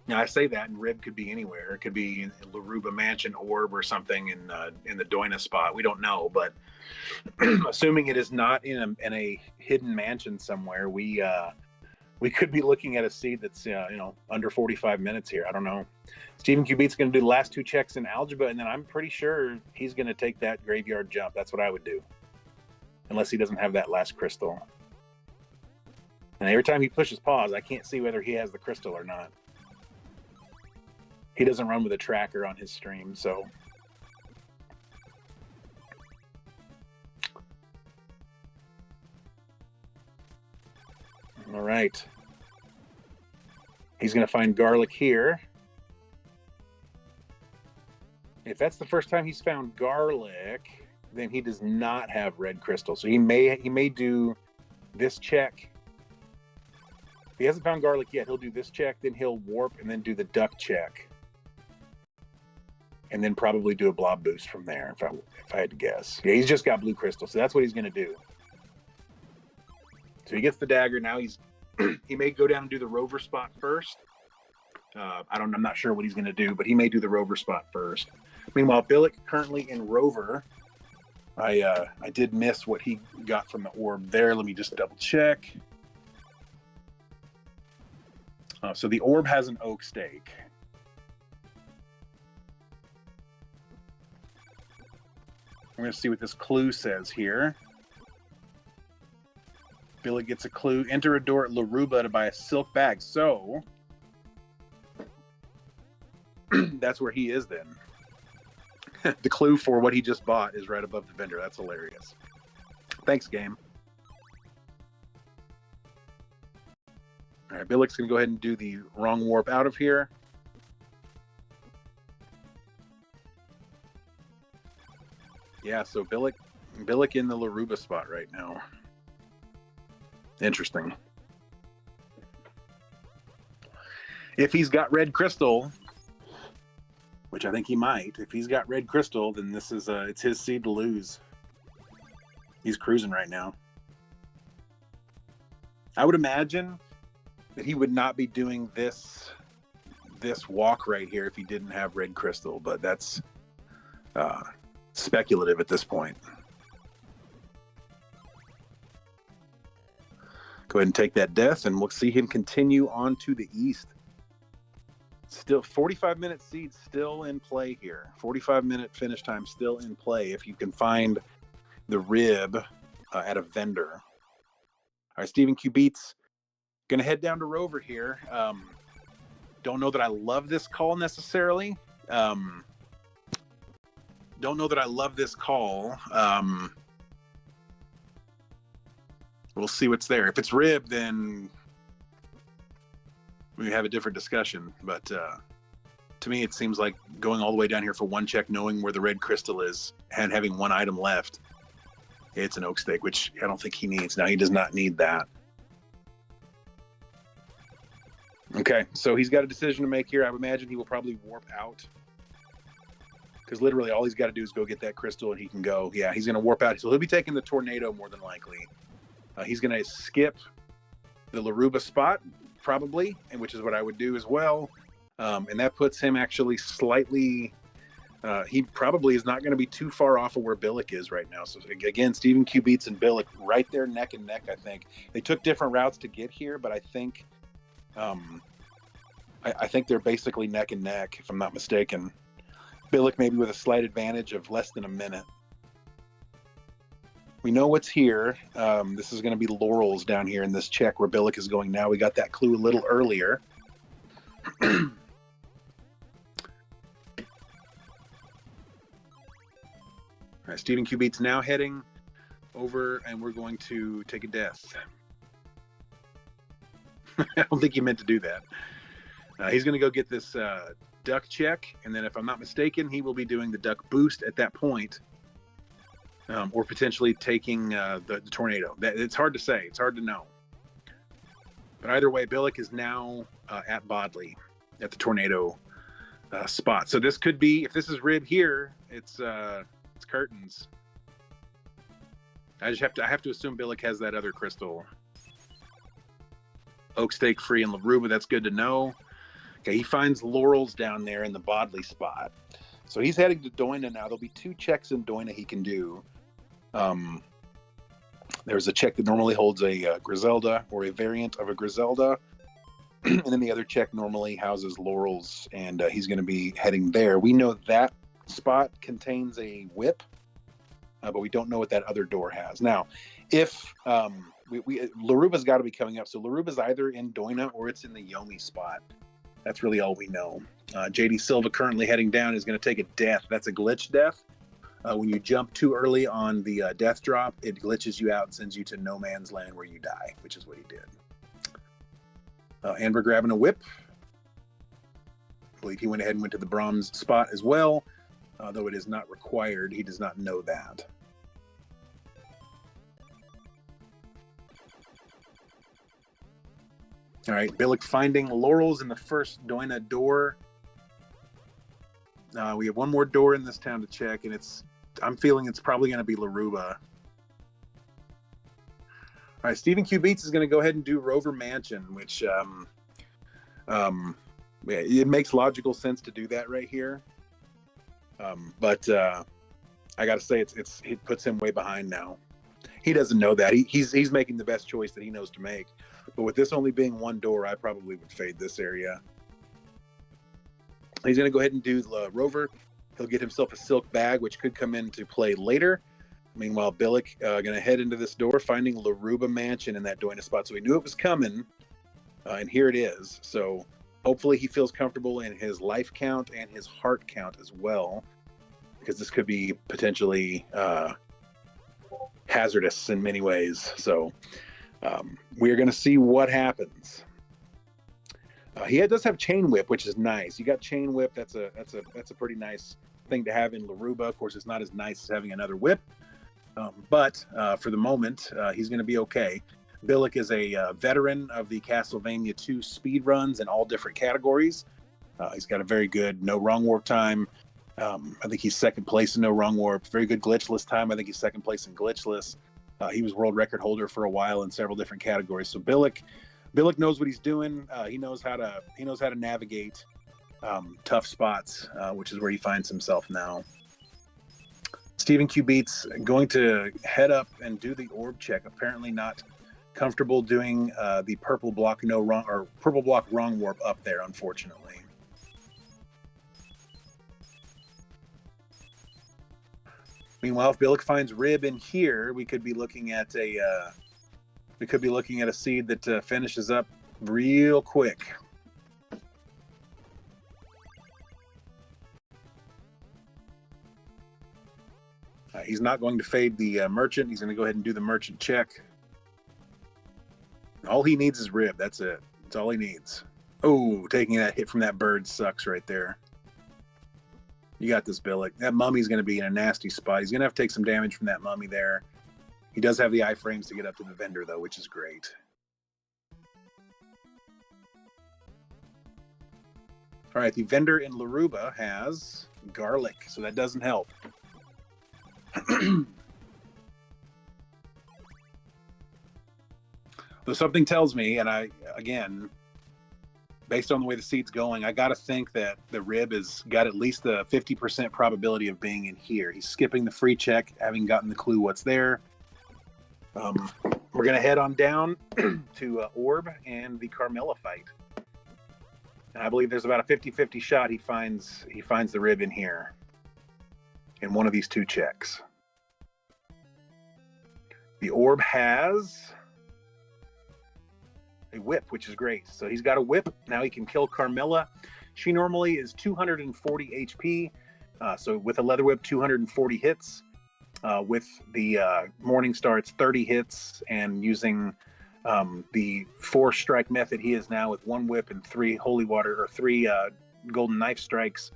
Now I say that, and rib could be anywhere. It could be in Laruba Mansion orb or something in the Doina spot. We don't know, but assuming it is not in a hidden mansion somewhere, we could be looking at a seed that's under 45 minutes here. I don't know. StevenQBeatz going to do the last 2 checks in algebra, and then I'm pretty sure he's going to take that graveyard jump. That's what I would do, unless he doesn't have that last crystal. And every time he pushes pause, I can't see whether he has the crystal or not. He doesn't run with a tracker on his stream, so. All right. He's going to find garlic here. If that's the first time he's found garlic, then he does not have red crystal. So he may do this check. If he hasn't found garlic yet, he'll do this check, then he'll warp and then do the duck check. And then probably do a blob boost from there, if I had to guess. Yeah, he's just got blue crystal, so that's what he's going to do. So he gets the dagger. Now he may go down and do the rover spot first. I'm not sure what he's going to do, but he may do the rover spot first. Meanwhile, Billick currently in rover. I did miss what he got from the orb there. Let me just double check. So the orb has an oak stake. We're going to see what this clue says here. Billick gets a clue. Enter a door at Laruba to buy a silk bag. So that's where he is then. The clue for what he just bought is right above the vendor. That's hilarious. Thanks, game. All right, Billick's going to go ahead and do the wrong warp out of here. Yeah, so Billick in the Laruba spot right now. Interesting. If he's got red crystal, which I think he might, if he's got red crystal, then this is it's his seed to lose. He's cruising right now. I would imagine that he would not be doing this walk right here if he didn't have red crystal, but that's speculative at this point. Go ahead and take that death, and we'll see him continue on to the east. Still 45-minute seed still in play here. 45-minute finish time still in play if you can find the rib at a vendor. All right, StevenQBeatz going to head down to rover here. Don't know that I love this call necessarily. Don't know that I love this call. We'll see what's there. If it's rib, then we have a different discussion. But to me, it seems like going all the way down here for one check, knowing where the red crystal is, and having one item left, it's an oak stake, which I don't think he needs. Now, he does not need that. Okay, so he's got a decision to make here. I would imagine he will probably warp out, because literally all he's got to do is go get that crystal and he can go. Yeah, he's going to warp out. So he'll be taking the tornado more than likely. He's going to skip the Laruba spot, probably, and which is what I would do as well. And that puts him actually slightly, he probably is not going to be too far off of where Billick is right now. So again, StevenQBeatz and Billick right there neck and neck, I think. They took different routes to get here, but I think I think they're basically neck and neck, if I'm not mistaken. Billick maybe with a slight advantage of less than a minute. We know what's here. This is going to be Laurel's down here in this check where Billick is going now. We got that clue a little earlier. All right, StevenQBeatz now heading over, and we're going to take a death. I don't think he meant to do that. He's going to go get this duck check, and then if I'm not mistaken, he will be doing the duck boost at that point, or potentially taking the tornado. It's hard to say. It's hard to know. But either way, Billick is now at Bodley at the tornado spot. So this could be, if this is rib here, it's curtains. I have to assume Billick has that other crystal. Oak Stake free and Laruba, that's good to know. Okay, he finds Laurel's down there in the Bodley spot. So he's heading to Doina now. There'll be 2 checks in Doina he can do. There's a check that normally holds a Griselda or a variant of a Griselda. And then the other check normally houses Laurel's, and he's going to be heading there. We know that spot contains a whip, but we don't know what that other door has. Now, if Laruba's got to be coming up, so Laruba's either in Doina or it's in the Yomi spot. That's really all we know. JD Silva currently heading down is going to take a death. That's a glitch death. When you jump too early on the death drop, it glitches you out and sends you to no man's land where you die, which is what he did. Anber grabbing a whip. I believe he went ahead and went to the bronze spot as well, though it is not required. He does not know that. All right, Billick finding Laurel's in the first Doina door. We have one more door in this town to check, and I'm feeling it's probably going to be Laruba. All right, StevenQBeatz is going to go ahead and do Rover Mansion, which it makes logical sense to do that right here. But I got to say, it puts him way behind now. He doesn't know that. He's making the best choice that he knows to make. But with this only being one door, I probably would fade this area. He's going to go ahead and do the Rover. He'll get himself a silk bag, which could come into play later. Meanwhile, Billick going to head into this door, finding Laruba Mansion in that Doina spot. So he knew it was coming, and here it is. So hopefully he feels comfortable in his life count and his heart count as well, because this could be potentially hazardous in many ways. So we are going to see what happens. He does have Chain Whip, which is nice. You got Chain Whip. That's a pretty nice thing to have in Laruba. Of course, it's not as nice as having another whip, but for the moment, he's going to be okay. Billick is a veteran of the Castlevania 2 speed runs in all different categories. He's got a very good no wrong warp time. I think he's second place in no wrong warp. Very good glitchless time. I think he's second place in glitchless. He was world record holder for a while in several different categories. So Billick knows what he's doing. He knows how to navigate tough spots, which is where he finds himself now. StevenQBeatz going to head up and do the orb check. Apparently not comfortable doing the purple block wrong warp up there, unfortunately. Meanwhile, if Billick finds Rib in here, we could be looking at a seed that finishes up real quick. He's not going to fade the merchant. He's going to go ahead and do the merchant check. All he needs is Rib. That's it. That's all he needs. Oh, taking that hit from that bird sucks right there. You got this, Billick. That mummy's going to be in a nasty spot. He's going to have to take some damage from that mummy there. He does have the iframes to get up to the vendor, though, which is great. All right, the vendor in Laruba has garlic, so that doesn't help. Though something tells me, and again, based on the way the seed's going, I got to think that the Rib has got at least a 50% probability of being in here. He's skipping the free check, having gotten the clue what's there. We're going to head on down to Orb and the Carmilla fight. I believe there's about a 50-50 shot he finds the rib in here, in one of these two checks. The orb has a whip, which is great. So he's got a whip. Now he can kill Carmilla. She normally is 240 HP. So with a leather whip, 240 hits. With the Morning Star, it's 30 hits. And using the 4-strike method, he is now with 1 whip and 3 holy water, or 3 golden knife strikes.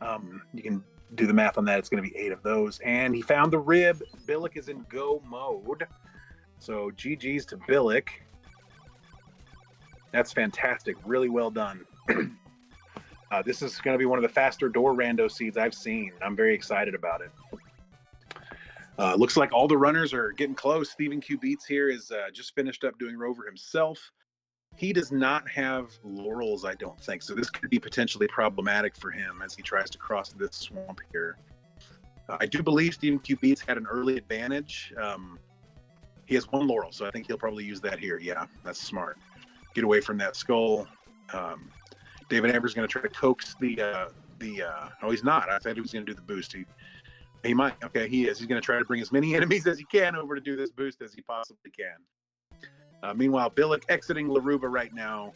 You can do the math on that. It's going to be 8 of those. And he found the rib. Billick is in go mode. So GG's to Billick. That's fantastic. Really well done. This is going to be one of the faster door rando seeds I've seen. I'm very excited about it. Looks like all the runners are getting close. StevenQBeatz here is just finished up doing Rover himself. He does not have laurels, I don't think. So this could be potentially problematic for him as he tries to cross this swamp here. I do believe StevenQBeatz had an early advantage. He has 1 laurel, so I think he'll probably use that here. Yeah, that's smart. Get away from that skull. David Amber's going to try to coax oh, he's not. I thought he was going to do the boost. He might. Okay, he is. He's going to try to bring as many enemies as he can over to do this boost as he possibly can. Meanwhile, Billick exiting Laruba right now.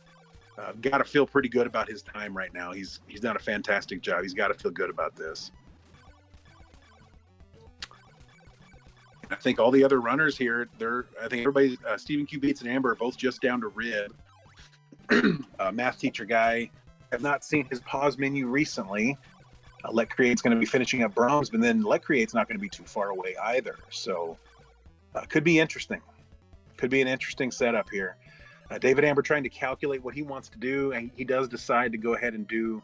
Got to feel pretty good about his time right now. He's done a fantastic job. He's got to feel good about this. I think all the other runners here, I think everybody, StevenQBeatz and Anber are both just down to rib. MathTeacherGuy, have not seen his pause menu recently. LetCreate's going to be finishing up bronze, but then LetCreate's not going to be too far away either. So could be interesting. Could be an interesting setup here. David Amber trying to calculate what he wants to do, and he does decide to go ahead and do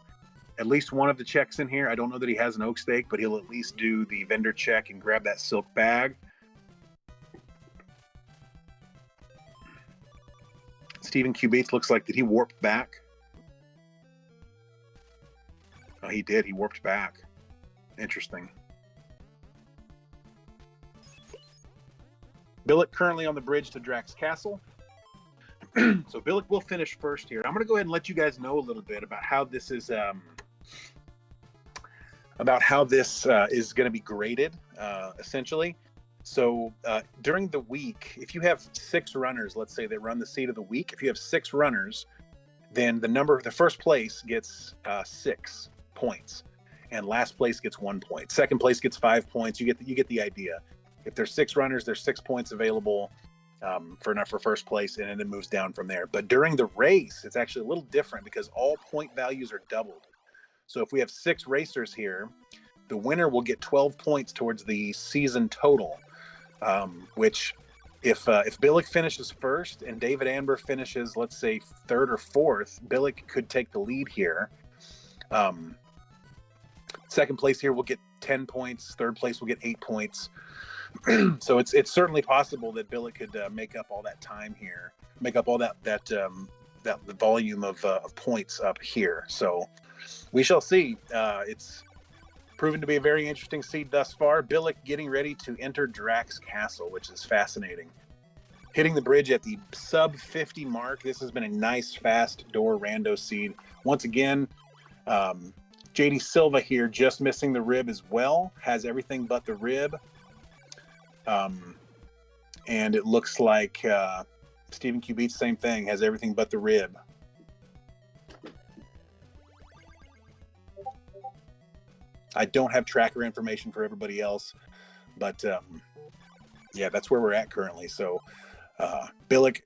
at least one of the checks in here. I don't know that he has an oak stake, but he'll at least do the vendor check and grab that silk bag. StevenQBeatz looks like, did he warp back? Oh, he did. He warped back. Interesting. Billick currently on the bridge to Drax Castle. So Billick will finish first here. I'm going to go ahead and let you guys know a little bit about how this is going to be graded, essentially. So during the week, if you have 6 runners, let's say they run the seed of the week, if you have 6 runners, then the first place gets 6 points, and last place gets 1 point. Second place gets 5 points. You get the idea. If there's 6 runners, there's 6 points available for first place, and then it moves down from there. But during the race, it's actually a little different because all point values are doubled. So if we have 6 racers here, the winner will get 12 points towards the season total. Which, if Billick finishes first and David Amber finishes, let's say 3rd or 4th, Billick could take the lead here. Second place here will get 10 points. Third place will get 8 points. So it's certainly possible that Billick could make up all that time here, make up all that the volume of points up here. So we shall see. It's proven to be a very interesting seed thus far. Billick getting ready to enter Drax Castle, which is fascinating. Hitting the bridge at the sub 50 mark. This has been a nice fast door rando seed. Once again, JD Silva here just missing the rib as well. Has everything but the rib. And it looks like StevenQBeatz, same thing, has everything but the rib. I don't have tracker information for everybody else, but yeah, that's where we're at currently. So Billick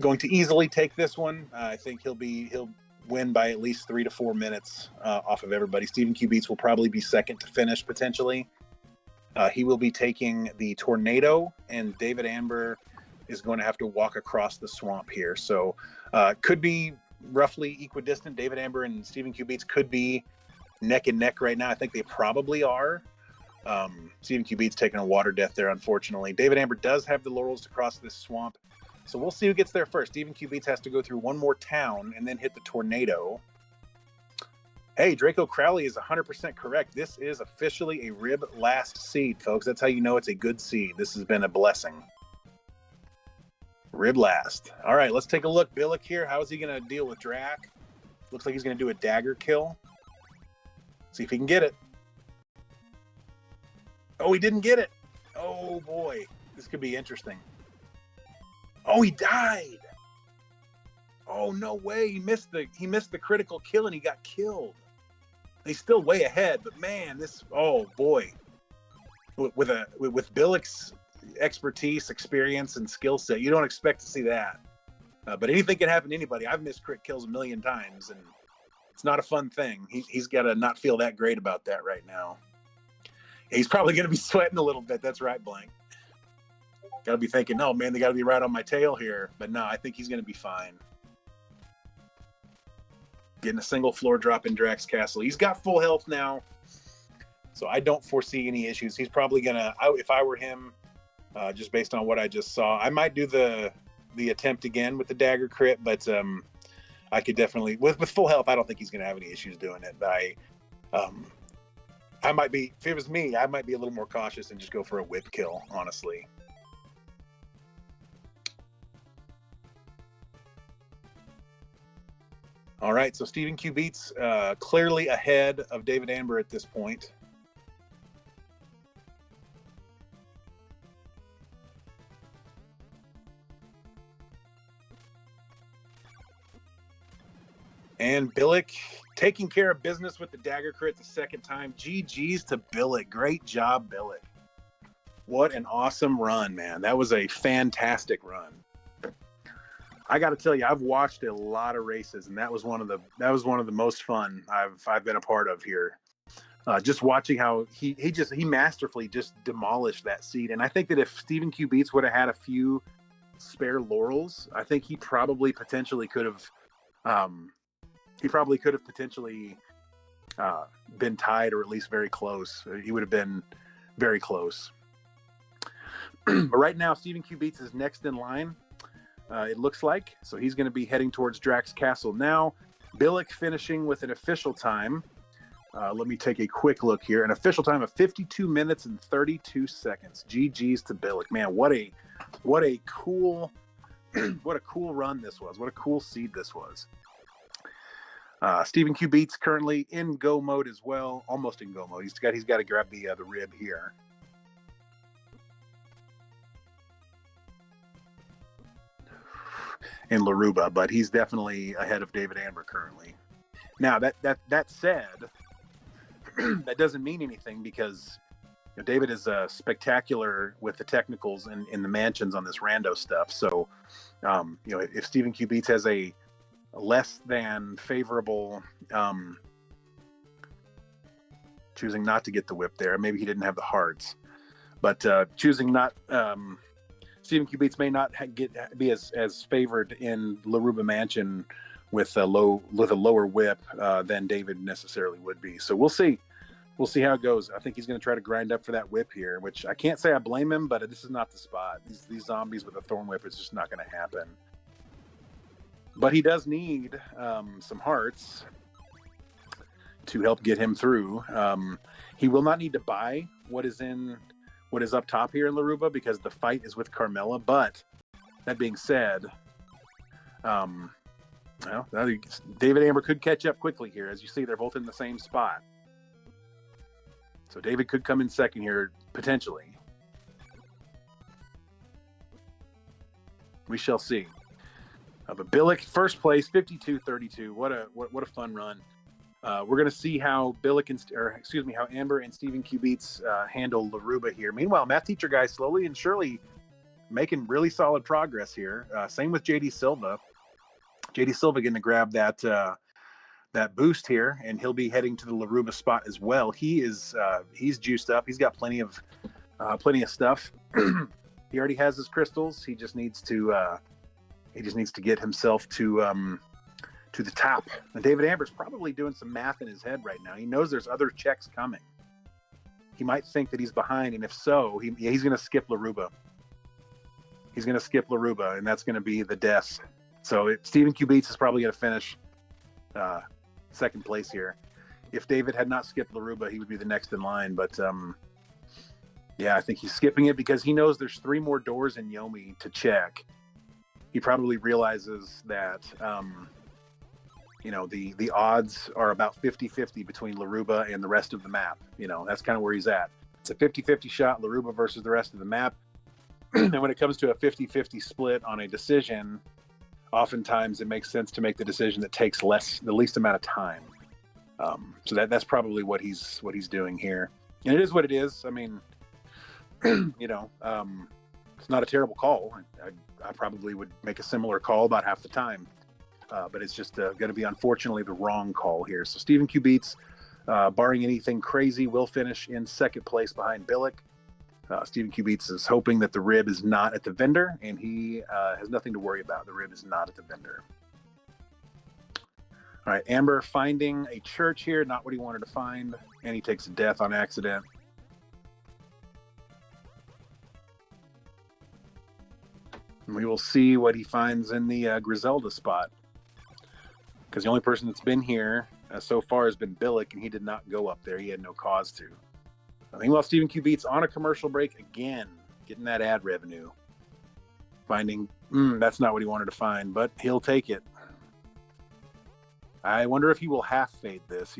going to easily take this one. I think he'll win by at least 3 to 4 minutes off of everybody. StevenQBeatz will probably be second to finish potentially. He will be taking the tornado, and David Amber is going to have to walk across the swamp here. So could be roughly equidistant. David Amber and StevenQBeatz could be neck and neck right now. I think they probably are. StevenQBeatz taking a water death there, unfortunately. David Amber does have the laurels to cross this swamp. So we'll see who gets there first. StevenQBeatz has to go through one more town and then hit the tornado. Hey, Draco Crowley is 100% correct. This is officially a rib last seed, folks. That's how you know it's a good seed. This has been a blessing. Rib last. All right, let's take a look. Billick here. How is he going to deal with Drac? Looks like he's going to do a dagger kill. See if he can get it. Oh, he didn't get it. Oh, boy. This could be interesting. Oh, he died. Oh, no way. He missed the critical kill, and he got killed. He's still way ahead, but man, this, oh, boy. With Billick's expertise, experience, and skill set, you don't expect to see that. But anything can happen to anybody. I've missed crit kills a million times, and it's not a fun thing. He's got to not feel that great about that right now. He's probably going to be sweating a little bit. That's right, Blank. Got to be thinking, oh, man, they got to be right on my tail here. But no, I think he's going to be fine. Getting a single floor drop in Drax Castle. He's got full health now, so I don't foresee any issues. He's probably going to, if I were him, just based on what I just saw, I might do the attempt again with the dagger crit, but I could definitely, with full health, I don't think he's going to have any issues doing it. But I might be, if it was me, I might be a little more cautious and just go for a whip kill, honestly. All right, so StevenQBeatz clearly ahead of David Anber at this point. And Billick taking care of business with the dagger crit the second time. GG's to Billick. Great job, Billick. What an awesome run, man. That was a fantastic run. I got to tell you, I've watched a lot of races, and that was one of the most fun I've been a part of here. Just watching how he masterfully just demolished that seat. And I think that if StevenQBeatz would have had a few spare laurels, I think he probably potentially could have potentially been tied, or at least very close. He would have been very close. But right now, StevenQBeatz is next in line. It looks like. So he's going to be heading towards Drax Castle now. Billick finishing with an official time. Let me take a quick look here. An official time of 52 minutes and 32 seconds. GG's to Billick. Man, what a cool what a cool run this was. What a cool seed this was. StevenQBeatz currently in go mode as well. Almost in go mode. He's got to grab the rib here. In Laruba, but he's definitely ahead of David Anber currently. Now that said, that doesn't mean anything, because David is spectacular with the technicals in the mansions on this rando stuff. So if StevenQBeatz has a less than favorable choosing not to get the whip there, maybe he didn't have the hearts, but choosing not StevenQBeatz may not be as favored in Laruba Mansion with a lower whip than David necessarily would be. So we'll see. We'll see how it goes. I think he's going to try to grind up for that whip here, which I can't say I blame him, but this is not the spot. These zombies with a thorn whip, it's just not going to happen. But he does need some hearts to help get him through. He will not need to buy what is up top here in Laruba, because the fight is with Carmela. But that being said, David Anber could catch up quickly here. As you see, they're both in the same spot. So David could come in second here, potentially. We shall see. But Billick, first place, 52-32. What a fun run. We're going to see how how Anber and StevenQBeatz handle Laruba here. Meanwhile, MathTeacherGuy slowly and surely making really solid progress here. Same with JD Silva. JD Silva getting to grab that boost here, and he'll be heading to the Laruba spot as well. He's juiced up. He's got plenty of stuff. He already has his crystals. He just needs to get himself to the top. And David Amber's probably doing some math in his head right now. He knows there's other checks coming. He might think that he's behind, and if so, he's going to skip Laruba. He's going to skip Laruba, and that's going to be the death. So StevenQBeatz is probably going to finish second place here. If David had not skipped Laruba, he would be the next in line. But I think he's skipping it because he knows there's 3 more doors in Yomi to check. He probably realizes that the odds are about 50-50 between Laruba and the rest of the map. That's kind of where he's at. It's a 50-50 shot, Laruba versus the rest of the map. And when it comes to a 50-50 split on a decision, oftentimes it makes sense to make the decision that takes the least amount of time. So that's probably what he's doing here. And it is what it is. I mean, it's not a terrible call. I probably would make a similar call about half the time. But it's just going to be, unfortunately, the wrong call here. So StevenQBeatz, barring anything crazy, will finish in second place behind Billick. StevenQBeatz is hoping that the rib is not at the vendor, and he has nothing to worry about. The rib is not at the vendor. All right, Anber finding a church here, not what he wanted to find, and he takes a death on accident. And we will see what he finds in the Griselda spot, because the only person that's been here so far has been Billick, and he did not go up there. He had no cause to. Meanwhile, StevenQBeatz on a commercial break again, getting that ad revenue. Finding, that's not what he wanted to find, but he'll take it. I wonder if he will half fade this.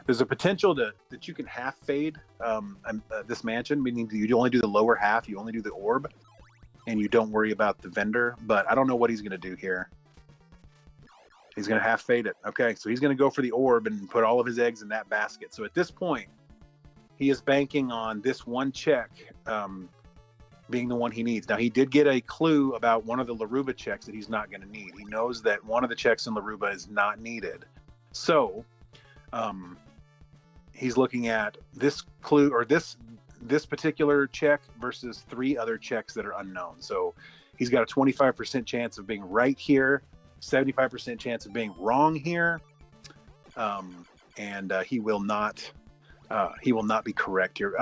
There's a potential that you can half fade this mansion, meaning you only do the lower half, you only do the orb, and you don't worry about the vendor. But I don't know what he's going to do here. He's going to half fade it. Okay, so he's going to go for the orb and put all of his eggs in that basket. So at this point, he is banking on this one check being the one he needs. Now, he did get a clue about one of the Laruba checks that he's not going to need. He knows that one of the checks in Laruba is not needed. So he's looking at this clue, or this particular check versus 3 other checks that are unknown. So he's got a 25% chance of being right here, 75% chance of being wrong here, and he will not be correct here.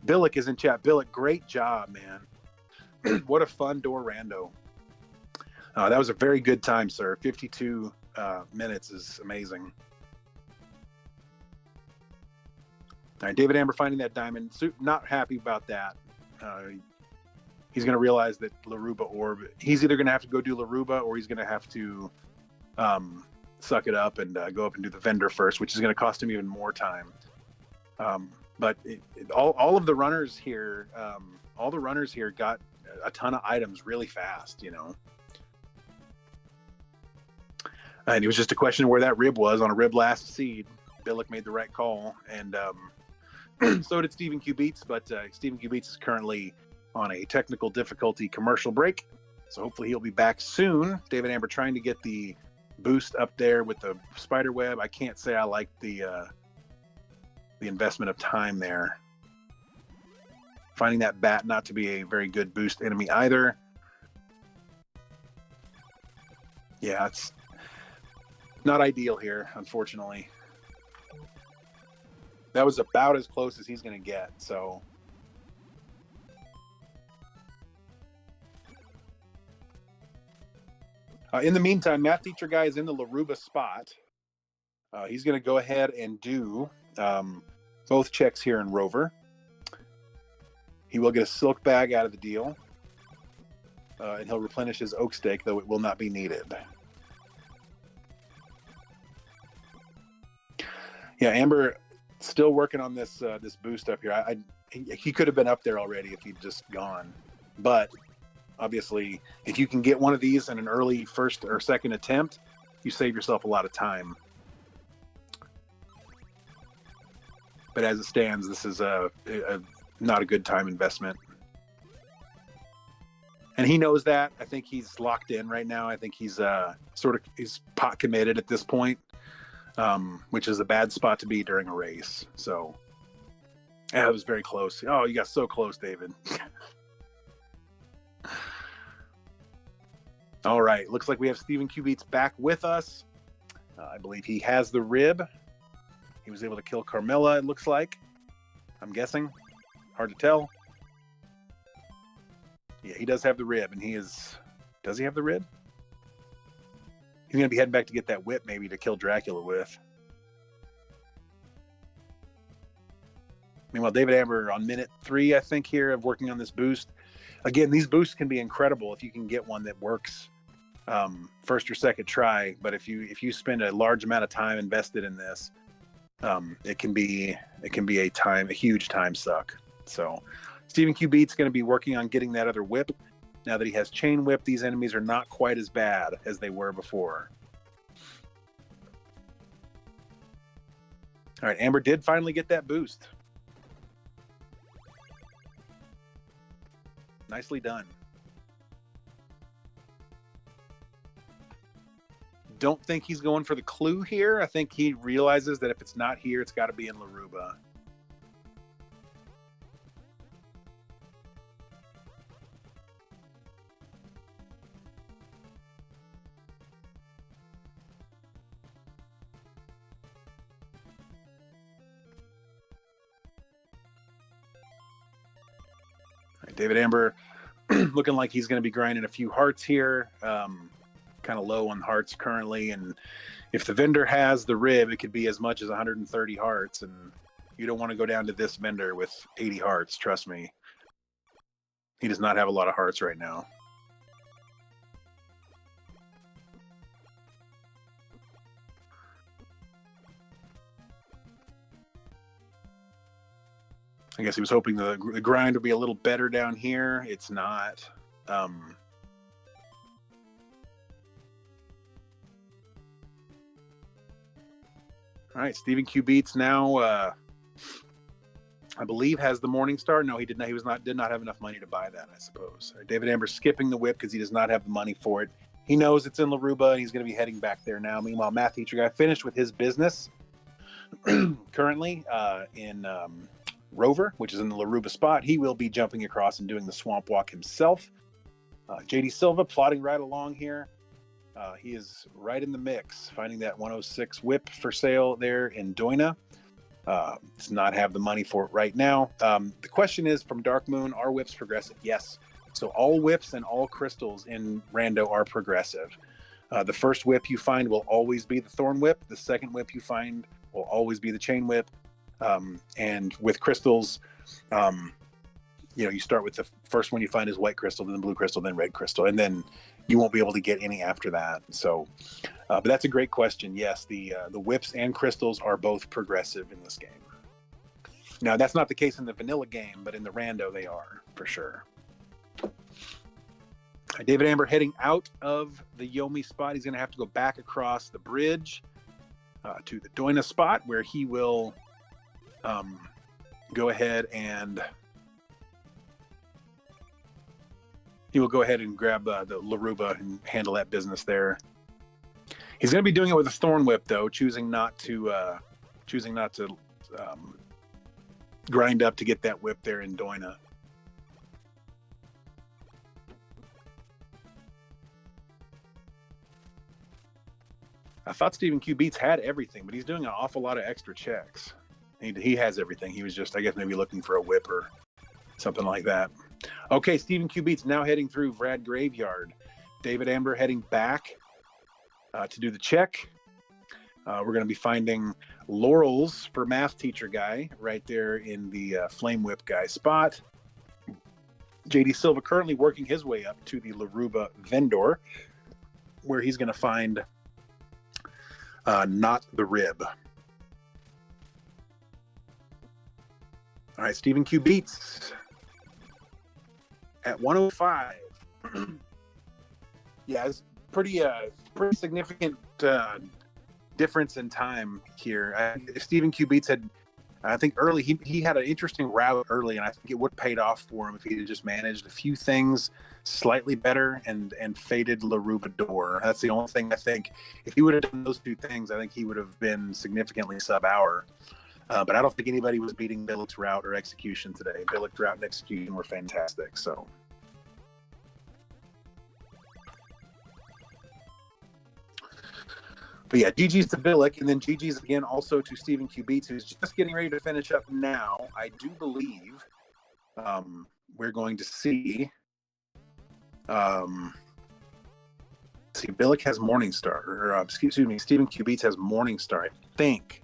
Billick is in chat. Billick, great job, man. What a fun door rando. That was a very good time, sir. 52 minutes is amazing. All right, David Anber finding that diamond. Not happy about that. He's going to realize that Laruba orb, he's either going to have to go do Laruba, or he's going to have to suck it up and go up and do the vendor first, which is going to cost him even more time. But all of the runners here, got a ton of items really fast, And it was just a question of where that rib was on a rib last seed. Billick made the right call, and so did StevenQBeatz, but StevenQBeatz is currently on a technical difficulty commercial break, so hopefully he'll be back soon. David Anber trying to get the boost up there with the spider web. I can't say I like the investment of time there. Finding that bat not to be a very good boost enemy either. Yeah, it's not ideal here, unfortunately. That was about as close as he's going to get, so. In the meantime, MathTeacherGuy is in the Laruba spot. He's going to go ahead and do both checks here in Rover. He will get a silk bag out of the deal, and he'll replenish his oak stake, though it will not be needed. Yeah, Anber still working on this this boost up here. He could have been up there already if he'd just gone, but obviously, if you can get one of these in an early first or second attempt, you save yourself a lot of time. But as it stands, this is not a good time investment. And he knows that. I think he's locked in right now. I think he's he's pot committed at this point, which is a bad spot to be during a race. So, yeah, it was very close. Oh, you got so close, David. All right, looks like we have StevenQBeatz back with us. I believe he has the rib. He was able to kill Carmilla, it looks like. I'm guessing. Hard to tell. Yeah, he does have the rib, and he is... Does he have the rib? He's going to be heading back to get that whip, maybe, to kill Dracula with. Meanwhile, David Anber on minute 3, I think, here of working on this boost. Again, these boosts can be incredible if you can get one that works first or second try. But if you spend a large amount of time invested in this, it can be a huge time suck. So StevenQBeatz going to be working on getting that other whip. Now that he has chain whip, these enemies are not quite as bad as they were before. All right, Anber did finally get that boost. Nicely done. Don't think he's going for the clue here. I think he realizes that if it's not here, it's got to be in Laruba. David Anber looking like he's going to be grinding a few hearts here. Kind of low on hearts currently. And if the vendor has the rib, it could be as much as 130 hearts. And you don't want to go down to this vendor with 80 hearts. Trust me. He does not have a lot of hearts right now. I guess he was hoping the grind would be a little better down here. It's not. All right, StevenQBeatz now, I believe, has the Morning Star. No, he did not. Did not have enough money to buy that, I suppose. David Anber skipping the whip because he does not have the money for it. He knows it's in Laruba, and he's going to be heading back there now. Meanwhile, MathTeacherGuy finished with his business currently in Rover, which is in the Laruba spot. He will be jumping across and doing the swamp walk himself. JD Silva plodding right along here. He is right in the mix, finding that 106 whip for sale there in Doina. Does not have the money for it right now. The question is from Dark Moon, are whips progressive? Yes. So all whips and all crystals in Rando are progressive. The first whip you find will always be the thorn whip. The second whip you find will always be the chain whip. And with crystals, you start with the first one you find is white crystal, then blue crystal, then red crystal, and then you won't be able to get any after that. So, but that's a great question. Yes, the whips and crystals are both progressive in this game. Now, that's not the case in the vanilla game, but in the Rando, they are for sure. David Anber heading out of the Yomi spot. He's going to have to go back across the bridge to the Doina spot where he will go ahead and grab the Laruba and handle that business there. He's going to be doing it with a thorn whip, though, choosing not to grind up to get that whip there in Doina. I thought StevenQBeatz had everything, but he's doing an awful lot of extra checks. He has everything. He was just, I guess, maybe looking for a whip or something like that. Okay, StevenQBeatz now heading through Vrad Graveyard. David Anber heading back to do the check. We're going to be finding laurels for MathTeacherGuy right there in the Flame Whip guy spot. JD Silva currently working his way up to the Laruba vendor, where he's going to find not the rib. All right, StevenQBeatz at 105. Yeah, it's pretty significant difference in time here. StevenQBeatz had, I think early, he had an interesting route early, and I think it would have paid off for him if he had just managed a few things slightly better and faded Laruba door. That's the only thing I think. If he would have done those two things, I think he would have been significantly sub-hour. But I don't think anybody was beating Billick's route or execution today. Billick's route and execution were fantastic. So, but yeah, GG's to Billick, and then GG's again also to StevenQBeatz, who's just getting ready to finish up now. I do believe we're going to see. See, Billick has Morningstar, or excuse me, StevenQBeatz has Morningstar, I think.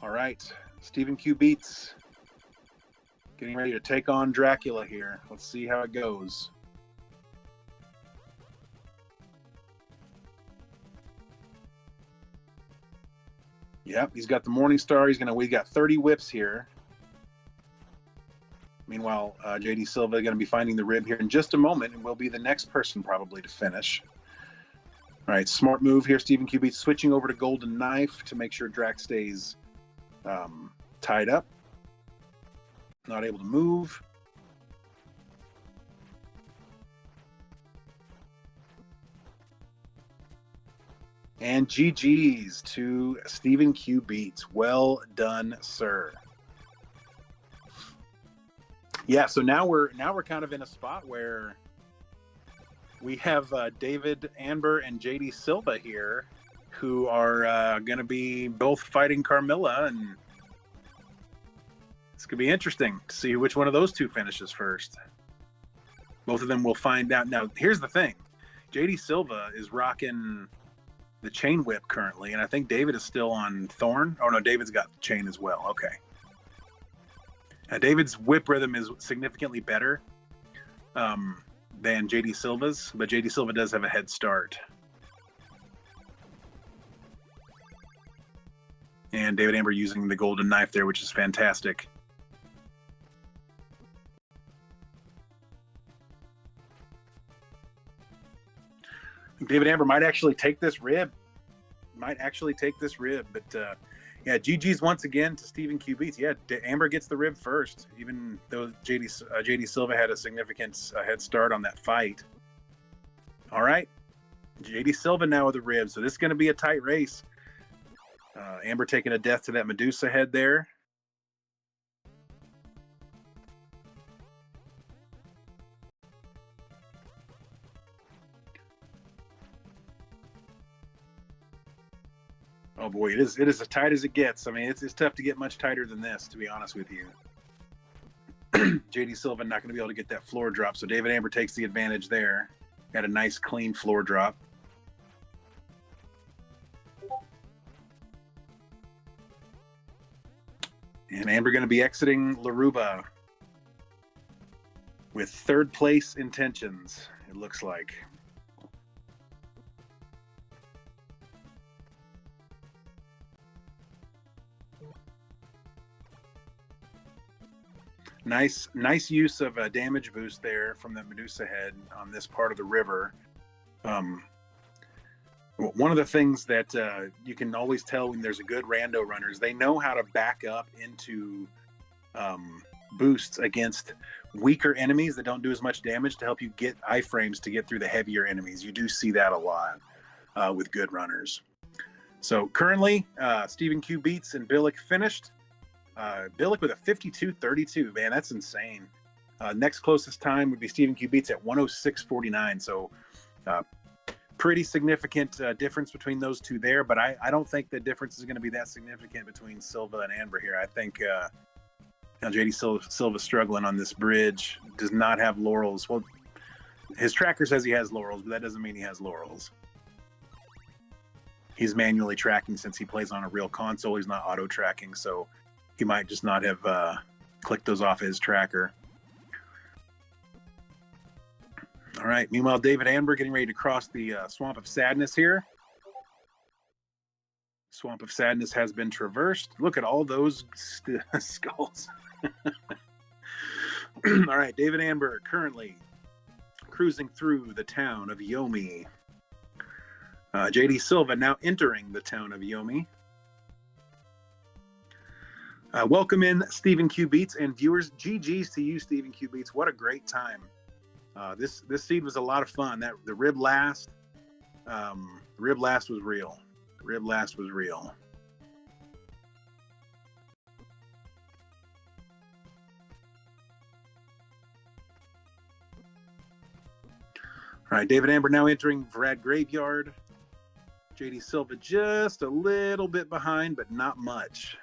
All right, StevenQBeatz getting ready to take on Dracula here. Let's see how it goes. Yep, he's got the Morningstar. We got 30 whips here. Meanwhile, JD Silva going to be finding the rib here in just a moment, and will be the next person probably to finish. All right, smart move here, StevenQBeatz switching over to Golden Knife to make sure Drac stays tied up. Not able to move. And GG's to StevenQBeatz. Well done, sir. Yeah, so now we're kind of in a spot where we have David, Anber, and JD Silva here, who are going to be both fighting Carmilla, and it's going to be interesting to see which one of those two finishes first. Both of them will find out. Now, here's the thing. JD Silva is rocking the chain whip currently, and I think David is still on Thorn. Oh, no, David's got the chain as well. Okay. David's whip rhythm is significantly better than JD Silva's, but JD Silva does have a head start. And David Anber using the Golden Knife there, which is fantastic. David Anber might actually take this rib. But yeah, GG's once again to StevenQBeatz. Yeah, Anber gets the rib first, even though JD Silva had a significant head start on that fight. All right, JD Silva now with the rib, so this is going to be a tight race. Anber taking a death to that Medusa head there. Oh boy, it is as tight as it gets. I mean, it's tough to get much tighter than this, to be honest with you. JD Silva not going to be able to get that floor drop, so David Anber takes the advantage there. Got a nice clean floor drop. And Anber going to be exiting Laruba with third place intentions, it looks like. Nice use of a damage boost there from the Medusa head on this part of the river. One of the things that you can always tell when there's a good rando runner is they know how to back up into boosts against weaker enemies that don't do as much damage to help you get iframes to get through the heavier enemies. You do see that a lot with good runners. So currently, StevenQBeatz and Billick finished. Billick with a 52.32, man, that's insane. Next closest time would be StevenQBeatz at 106.49. So pretty significant difference between those two there, but I don't think the difference is going to be that significant between Silva and Anber here. I think JD Silva's struggling on this bridge, does not have laurels. Well, his tracker says he has laurels, but that doesn't mean he has laurels. He's manually tracking since he plays on a real console. He's not auto tracking, so he might just not have clicked those off his tracker. All right. Meanwhile, David Anber getting ready to cross the Swamp of Sadness here. Swamp of Sadness has been traversed. Look at all those skulls. All right. David Anber currently cruising through the town of Yomi. JD Silva now entering the town of Yomi. Welcome in StevenQBeatz and viewers. GG's to you, StevenQBeatz. What a great time. This seed was a lot of fun. The rib last was real. Rib last was real. All right, David Anber now entering Vrad Graveyard. JD Silva just a little bit behind, but not much.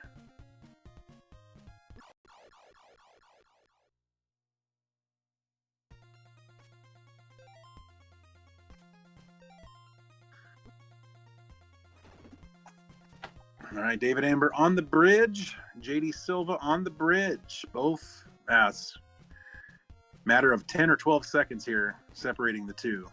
All right, David Anber on the bridge. JD Silva on the bridge. Both. It's a matter of 10 or 12 seconds here separating the two.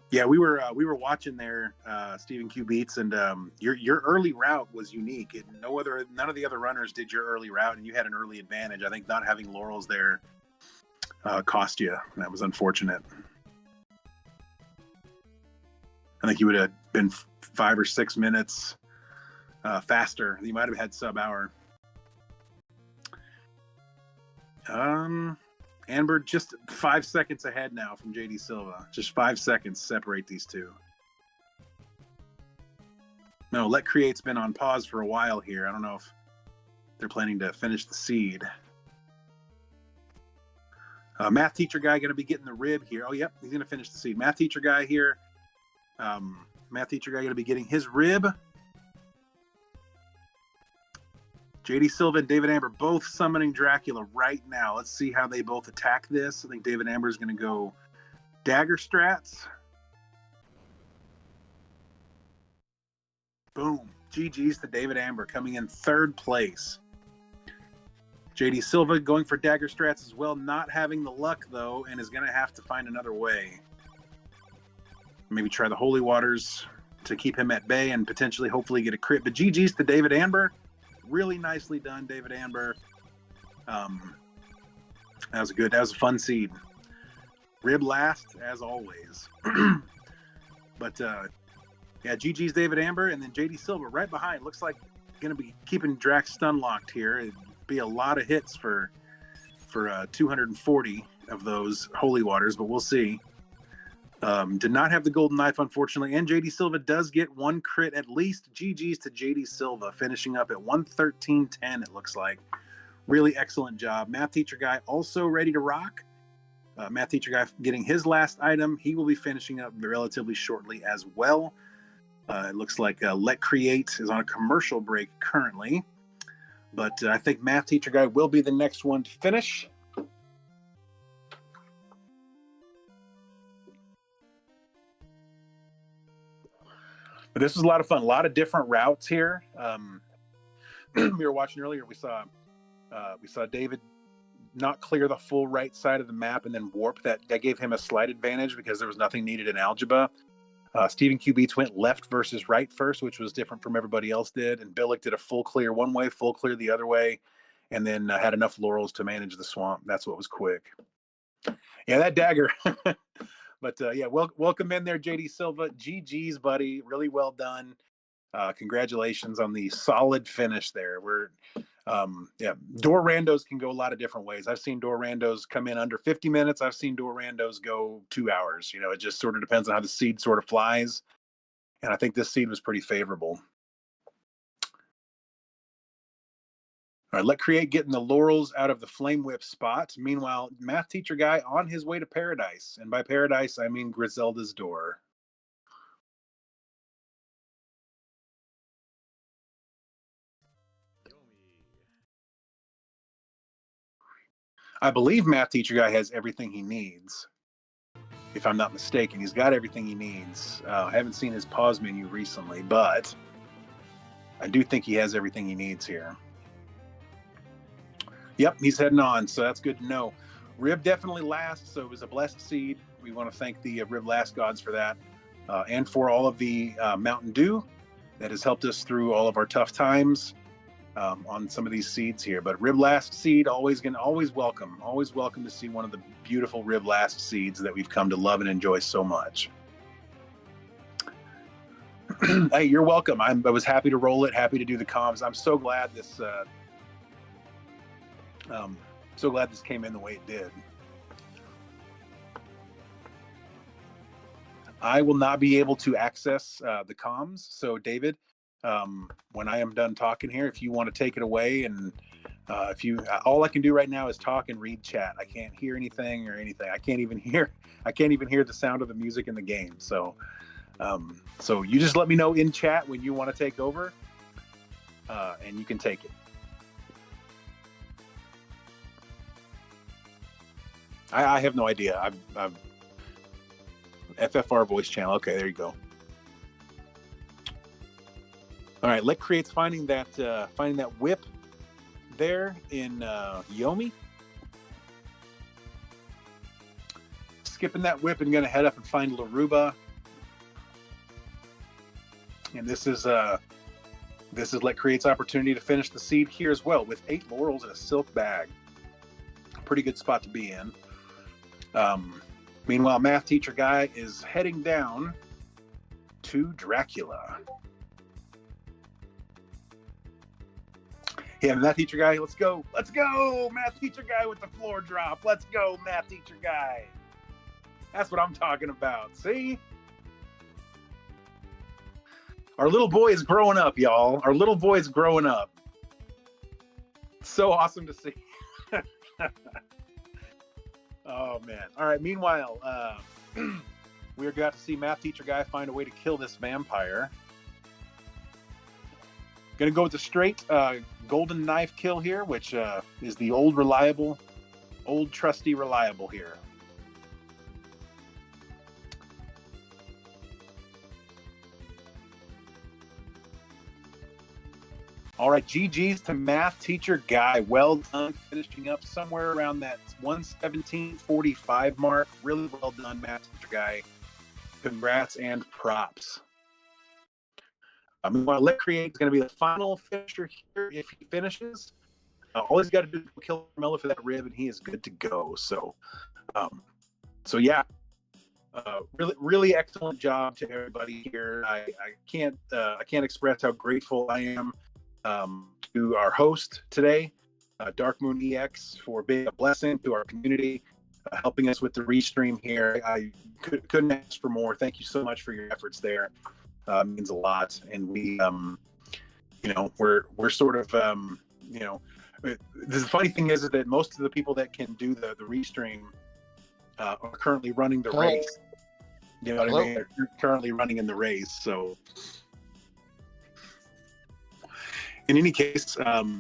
Yeah, we were watching there, StevenQBeatz, and your early route was unique. None of the other runners did your early route, and you had an early advantage. I think not having laurels there cost you. That was unfortunate. I think you would have been 5 or 6 minutes faster. You might have had sub-hour. Anber just 5 seconds ahead now from JD Silva. Just 5 seconds separate these two. No, LetCreate's been on pause for a while here. I don't know if they're planning to finish the seed. MathTeacherGuy going to be getting the rib here. Oh, yep, he's going to finish the seed. MathTeacherGuy here. MathTeacherGuy going to be getting his rib. JD Silva and David Anber both summoning Dracula right now. Let's see how they both attack this. I think David Amber is going to go dagger strats. Boom. GG's to David Anber coming in 3rd place. JD Silva going for dagger strats as well, not having the luck though, and is going to have to find another way. Maybe try the holy waters to keep him at bay and potentially hopefully get a crit. But GG's to David Anber. Really nicely done, David Anber. That was a fun seed. Rib last, as always. But yeah, GG's David Anber, and then JD Silva right behind. Looks like going to be keeping Drax stun locked here. It'd be a lot of hits for 240 of those holy waters, but we'll see. Did not have the golden knife, unfortunately, and JD Silva does get 1 crit at least. GG's to JD Silva, finishing up at 113.10, it looks like. Really excellent job. MathTeacherGuy also ready to rock. MathTeacherGuy getting his last item. He will be finishing up relatively shortly as well. It looks like LetCreate is on a commercial break currently, but I think MathTeacherGuy will be the next one to finish. But this was a lot of fun. A lot of different routes here. We were watching earlier. We saw David not clear the full right side of the map and then warp. That gave him a slight advantage because there was nothing needed in algebra. StevenQBeatz went left versus right first, which was different from everybody else did. And Billick did a full clear one way, full clear the other way, and then had enough laurels to manage the swamp. That's what was quick. Yeah, that dagger. But yeah, welcome in there, JD Silva. GG's, buddy. Really well done. Congratulations on the solid finish there. Yeah, door randos can go a lot of different ways. I've seen door randos come in under 50 minutes. I've seen door randos go 2 hours. You know, it just sort of depends on how the seed sort of flies. And I think this seed was pretty favorable. All right, LetCreate getting the laurels out of the flame whip spot. Meanwhile, MathTeacherGuy on his way to paradise. And by paradise, I mean Griselda's door. I believe MathTeacherGuy has everything he needs, if I'm not mistaken. He's got everything he needs. I haven't seen his pause menu recently, but I do think he has everything he needs here. Yep, he's heading on, so that's good to know. Rib definitely last, so it was a blessed seed. We want to thank the Rib last gods for that, and for all of the Mountain Dew that has helped us through all of our tough times on some of these seeds here. But Rib last seed, always welcome. Always welcome to see one of the beautiful Rib last seeds that we've come to love and enjoy so much. Hey, you're welcome. I was happy to roll it, happy to do the comms. I'm so glad this came in the way it did. I will not be able to access the comms. So David, when I am done talking here, if you want to take it away, and all I can do right now is talk and read chat. I can't hear anything or anything. I can't even hear the sound of the music in the game. So you just let me know in chat when you want to take over, and you can take it. I have no idea. I've FFR voice channel. Okay, there you go. All right, LetCreate's finding that whip there in Yomi. Skipping that whip and going to head up and find Laruba. And this is LetCreate's opportunity to finish the seed here as well with 8 laurels and a silk bag. Pretty good spot to be in. Meanwhile, Math Teacher Guy is heading down to Dracula. Yeah, Math Teacher Guy, let's go. Let's go, Math Teacher Guy with the floor drop. Let's go, Math Teacher Guy. That's what I'm talking about. See? Our little boy is growing up, y'all. Our little boy is growing up. So awesome to see. Oh, man. All right, meanwhile, we got to see Math Teacher Guy find a way to kill this vampire. Going to go with the straight golden knife kill here, which is the old trusty reliable here. All right, GG's to Math Teacher Guy. Well done, finishing up somewhere around that 117.45 mark. Really well done, Math Teacher Guy. Congrats and props. Meanwhile, LetCreate is going to be the final finisher here. If he finishes, all he's got to do is kill Carmelo for that rib, and he is good to go. So yeah, really excellent job to everybody here. I can't express how grateful I am to our host today, DarkMoonEX, for being a blessing to our community, helping us with the restream here. I couldn't ask for more. Thank you so much for your efforts there. Means a lot, and we, we're sort of, the funny thing is that most of the people that can do the restream are currently running the race. You know what I mean? They're currently running in the race. So, in any case, so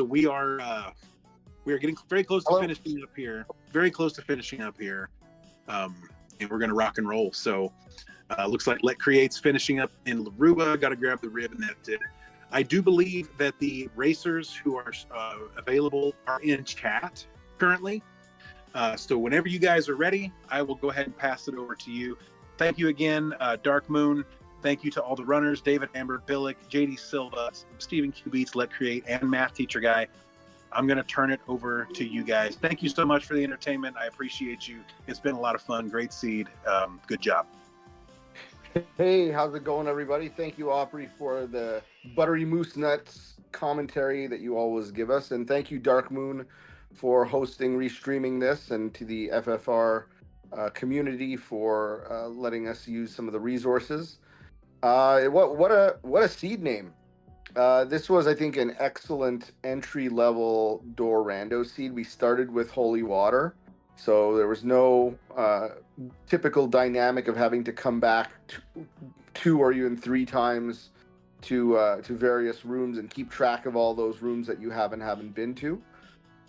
we are getting very close to finishing up here. Very close to finishing up here, and we're gonna rock and roll. So. Looks like LetCreate's finishing up in Laruba. Got to grab the rib, and that's it. I do believe that the racers who are available are in chat currently. So whenever you guys are ready, I will go ahead and pass it over to you. Thank you again, Dark Moon. Thank you to all the runners, David, Anber, Billick, JD Silva, StevenQBeatz, LetCreate, and Math Teacher Guy. I'm going to turn it over to you guys. Thank you so much for the entertainment. I appreciate you. It's been a lot of fun. Great seed. Good job. Hey, how's it going, everybody? Thank you, Aubrey, for the buttery moose nuts commentary that you always give us. And thank you, Dark Moon, for hosting, restreaming this, and to the FFR community for letting us use some of the resources. What a seed name. This was, I think, an excellent entry-level door rando seed. We started with Holy Water. So there was no typical dynamic of having to come back 2 or even 3 times to various rooms and keep track of all those rooms that you haven't been to.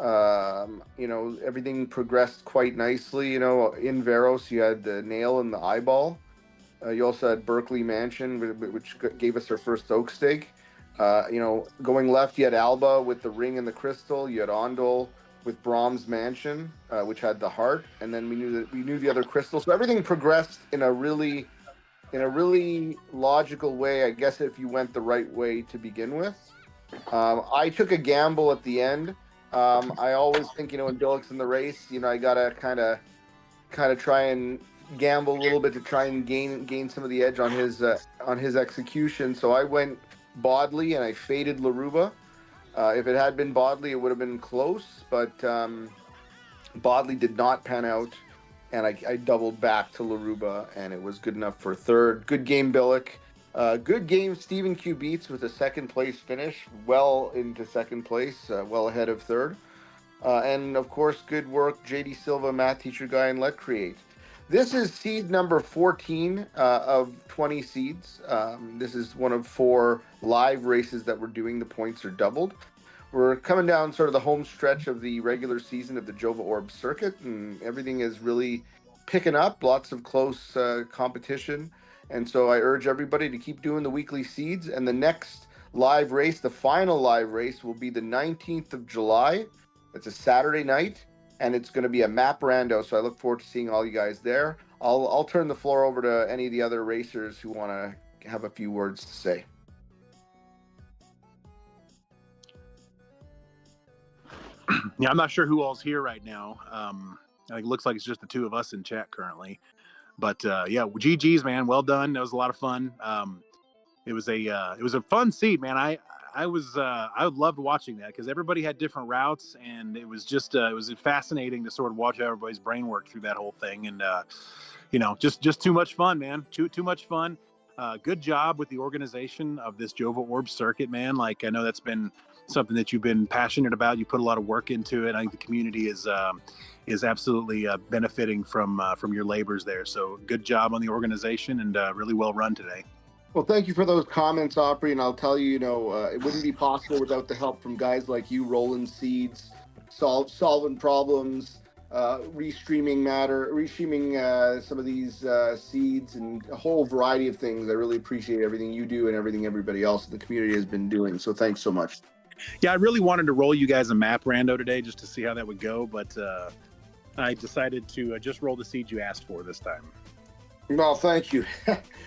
Everything progressed quite nicely. In Veros, you had the nail and the eyeball. You also had Berkeley Mansion, which gave us our first oak stake. Going left, you had Alba with the ring and the crystal. You had Ondol with Brahms Mansion, which had the heart, and then we knew the other crystals. So everything progressed in a really logical way, I guess, if you went the right way to begin with. I took a gamble at the end. I always think, when Billick's in the race, I gotta kind of try and gamble a little bit to try and gain some of the edge on his execution. So I went Bodley and I faded Laruba. If it had been Bodley, it would have been close, but Bodley did not pan out, and I doubled back to Laruba, and it was good enough for third. Good game, Billick. Good game, StevenQBeatz, with a second place finish, well into second place, well ahead of third. And of course, good work, JD Silva, Math Teacher Guy, and LetCreate. This is seed number 14 of 20 seeds. This is one of 4 live races that we're doing. The points are doubled. we're coming down sort of the home stretch of the regular season of the Jova Orb circuit, and everything is really picking up. Lots of close competition, and so I urge everybody to keep doing the weekly seeds. And the next live race, the final live race, will be the 19th of July. It's a Saturday night, and it's going to be a map rando. So I look forward to seeing all you guys there. I'll turn the floor over to any of the other racers who want to have a few words to say. Yeah, I'm not sure who all's here right now. I think it looks like it's just the two of us in chat currently. But yeah, GG's, man. Well done. That was a lot of fun. It was a fun seed, man. I loved watching that because everybody had different routes, and it was just it was fascinating to sort of watch how everybody's brain work through that whole thing. And just too much fun, man. Too much fun. Good job with the organization of this Jova Orb circuit, man. Like, I know that's been something that you've been passionate about. You put a lot of work into it. I think the community is absolutely benefiting from your labors there. So good job on the organization, and really well run today. Well, thank you for those comments, Opry. And I'll tell you, it wouldn't be possible without the help from guys like you, rolling seeds, solving problems, restreaming some of these seeds, and a whole variety of things. I really appreciate everything you do and everything everybody else in the community has been doing. So thanks so much. Yeah, I really wanted to roll you guys a map rando today just to see how that would go, but I decided to just roll the seed you asked for this time. No, thank you.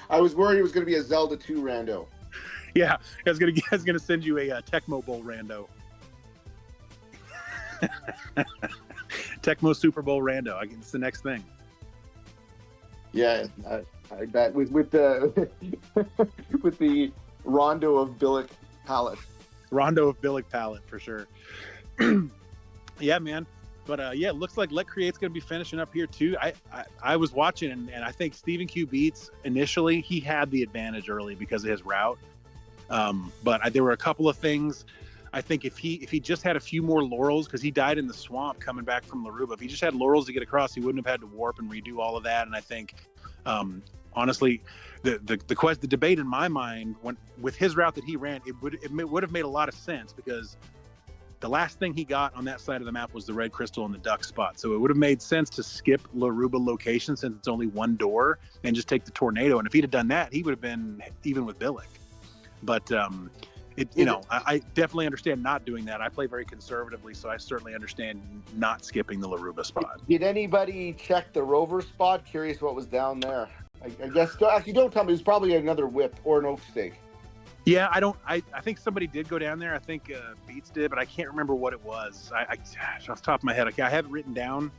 I was worried it was going to be a Zelda 2 rando. Yeah, I was gonna send you a Tecmo Bowl rando. Tecmo Super Bowl rando. It's the next thing. Yeah, I bet with the with the Rando of Billick palette. Rando of Billick palette for sure. Yeah, man. But yeah, it looks like LetCreate's going to be finishing up here too. I was watching, and I think StevenQBeatz initially he had the advantage early because of his route. But there were a couple of things. I think if he just had a few more laurels, because he died in the swamp coming back from Laruba, if he just had laurels to get across, he wouldn't have had to warp and redo all of that. And I think, honestly, the debate in my mind, with his route that he ran, it would have made a lot of sense, because the last thing he got on that side of the map was the red crystal and the duck spot. So it would have made sense to skip Laruba location, since it's only one door, and just take the tornado. And if he'd have done that, he would have been even with Billick. But I definitely understand not doing that. I play very conservatively, so I certainly understand not skipping the Laruba spot. Did anybody check the rover spot? Curious what was down there. I guess, actually, don't tell me. It was probably another whip or an oak stake. Yeah, I think somebody did go down there. I think Beats did, but I can't remember what it was. Off the top of my head, I have it written down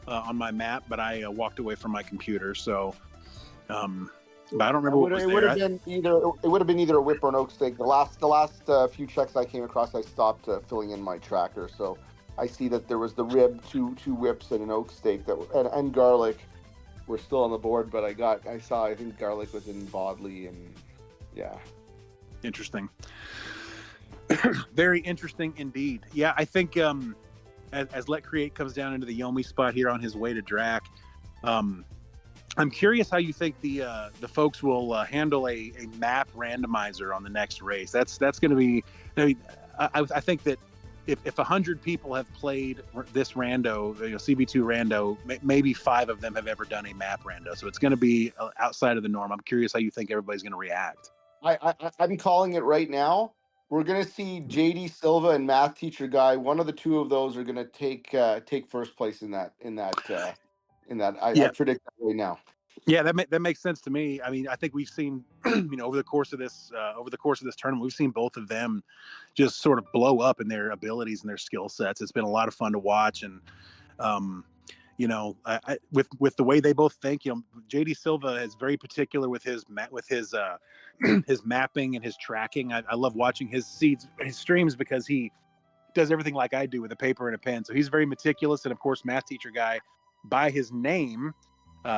on my map, but I walked away from my computer, so but I don't remember what was there. It would have been either a whip or an oak stake. The last few checks I came across, I stopped filling in my tracker, so I see that there was the rib, two whips, and an oak stake and garlic were still on the board, but I think garlic was in Bodley, and yeah. Interesting. Very interesting indeed. Yeah, I think as LetCreate comes down into the Yomi spot here on his way to Drac, I'm curious how you think the folks will handle a map randomizer on the next race. That's going to be. I think that if 100 people have played this rando, CB2 rando, maybe 5 of them have ever done a map rando. So it's going to be outside of the norm. I'm curious how you think everybody's going to react. I'm calling it right now. We're going to see JD Silva and MathTeacherGuy. One of the two of those are going to take first place in that. I predict that right now. Yeah, that makes sense to me. I mean, I think we've seen, over the course of this tournament, we've seen both of them just sort of blow up in their abilities and their skill sets. It's been a lot of fun to watch, and with the way they both think, JD Silva is very particular with his his mapping and his tracking. I love watching his streams, because he does everything like I do with a paper and a pen. So he's very meticulous, and of course, MathTeacherGuy, by his name,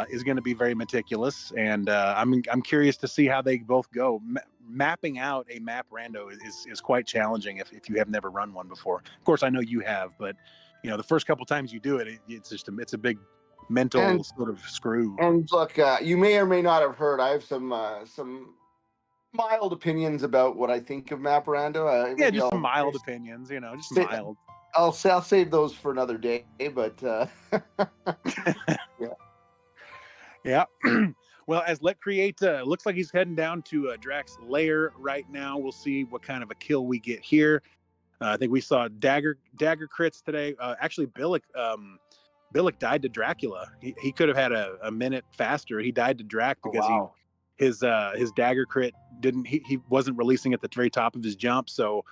is going to be very meticulous. And I'm curious to see how they both go. Mapping out a map rando is quite challenging if you have never run one before. Of course, I know you have, but the first couple times you do it, it's a big mental sort of screw. And look, you may or may not have heard, I have some mild opinions about what I think of Map Rando. Yeah, Maybe just some mild opinions, just say, mild. I'll save those for another day. But yeah. Yeah. Well, as LetCreate looks like he's heading down to Drax's lair right now. We'll see what kind of a kill we get here. I think we saw dagger crits today. Actually, Billick died to Dracula. He could have had a minute faster. He died to Drac because his dagger crit didn't. He wasn't releasing at the very top of his jump, so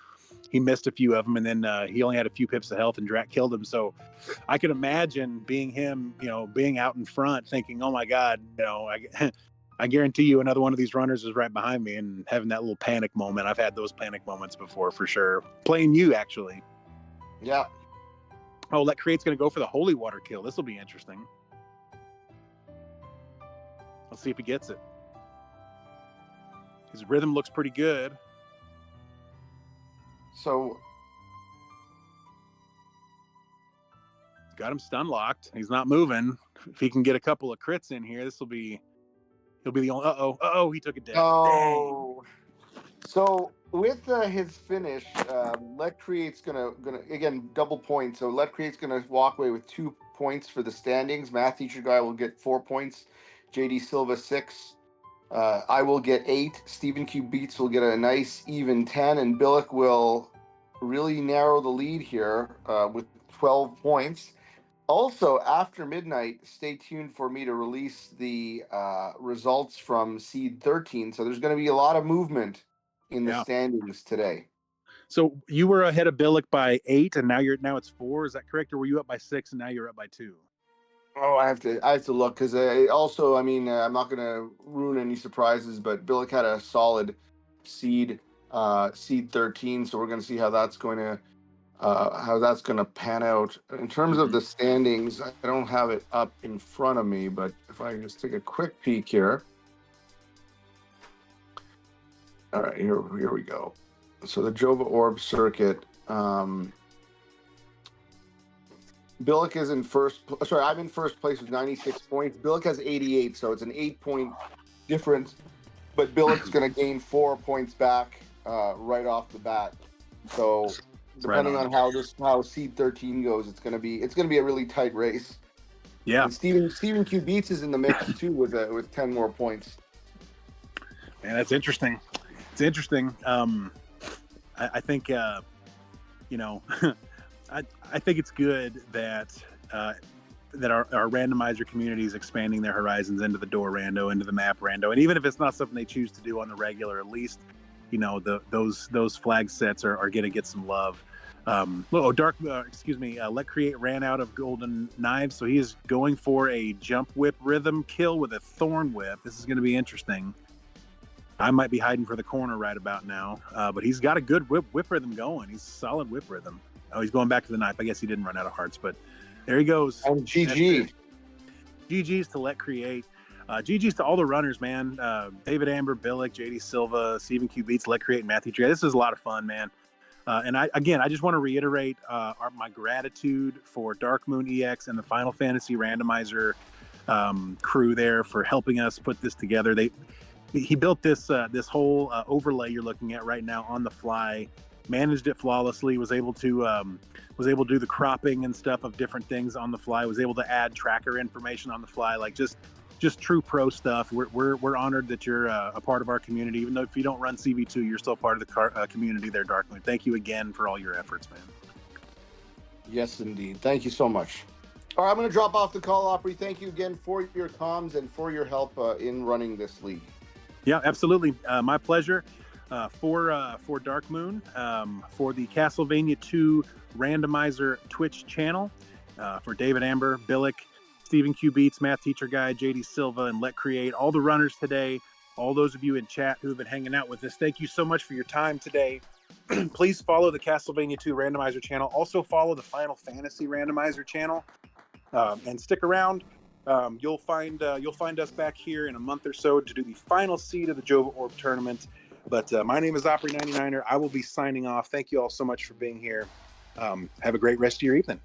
he missed a few of them, and then he only had a few pips of health, and Drac killed him. So I could imagine being him, being out in front, thinking, "Oh my God, I guarantee you another one of these runners is right behind me," and having that little panic moment. I've had those panic moments before, for sure. Playing you, actually. Yeah. Oh, LetCreate's going to go for the holy water kill. This will be interesting. Let's see if he gets it. His rhythm looks pretty good. So got him stun locked. He's not moving. If he can get a couple of crits in here, he'll be the only. He took it down. Oh. Dang. So with his finish, LetCreate's gonna again double point. So LetCreate's gonna walk away with 2 points for the standings. MathTeacherGuy will get 4 points. JD Silva 6. I will get 8. StevenQBeatz will get a nice even 10, and Billick will really narrow the lead here with 12 points. Also, after midnight, stay tuned for me to release the results from Seed 13. So there's going to be a lot of movement in the standings today. So you were ahead of Billick by 8, and now it's 4. Is that correct, or were you up by 6 and now you're up by 2? Oh, I have to look because I'm not going to ruin any surprises, but Billick had a solid seed 13, so we're going to see how that's going to pan out. In terms of the standings, I don't have it up in front of me, but if I can just take a quick peek here. All right, here we go. So the Jova Orb circuit. Billick is in first. Sorry, I'm in first place with 96 points. Billick has 88, so it's an 8-point difference. But Billick's going to gain 4 points back right off the bat. So depending on how Seed 13 goes, it's going to be a really tight race. Yeah. And StevenQBeatz is in the mix too with 10 more points. Man, that's interesting. It's interesting. I think I think it's good that our randomizer community is expanding their horizons into the door rando, into the map rando, and even if it's not something they choose to do on the regular, at least those flag sets are going to get some love. LetCreate ran out of golden knives, so he is going for a jump whip rhythm kill with a thorn whip. This is going to be interesting. I might be hiding for the corner right about now, but he's got a good whip rhythm going. He's solid whip rhythm. Oh, he's going back to the knife. I guess he didn't run out of hearts, but there he goes. And GG. GG's to LetCreate. GG's to all the runners, man. David Anber, Billick, JD Silva, StevenQBeatz, LetCreate, and MathTeacherGuy. This is a lot of fun, man. And I just want to reiterate my gratitude for DarkMoonEX and the Final Fantasy randomizer crew there for helping us put this together. He built this whole overlay you're looking at right now on the fly, managed it flawlessly, was able to do the cropping and stuff of different things on the fly, was able to add tracker information on the fly, like just true pro stuff. We're honored that you're a part of our community, even though if you don't run CV2, you're still part of the community there, DarkMoon. Thank you again for all your efforts, man. Yes, indeed. Thank you so much. All right, I'm going to drop off the call, Opry. Thank you again for your comms and for your help in running this league. Yeah, absolutely. My pleasure. For DarkMoon, for the Castlevania 2 randomizer Twitch channel, for David Anber, Billick, StevenQBeatz, MathTeacherGuy, JD Silva, and LetCreate, all the runners today, all those of you in chat who have been hanging out with us, thank you so much for your time today. Please follow the Castlevania 2 randomizer channel. Also follow the Final Fantasy randomizer channel, and stick around. You'll find us back here in a month or so to do the final seed of the Jova Orb tournament. But my name is Opry99er. I will be signing off. Thank you all so much for being here. Have a great rest of your evening.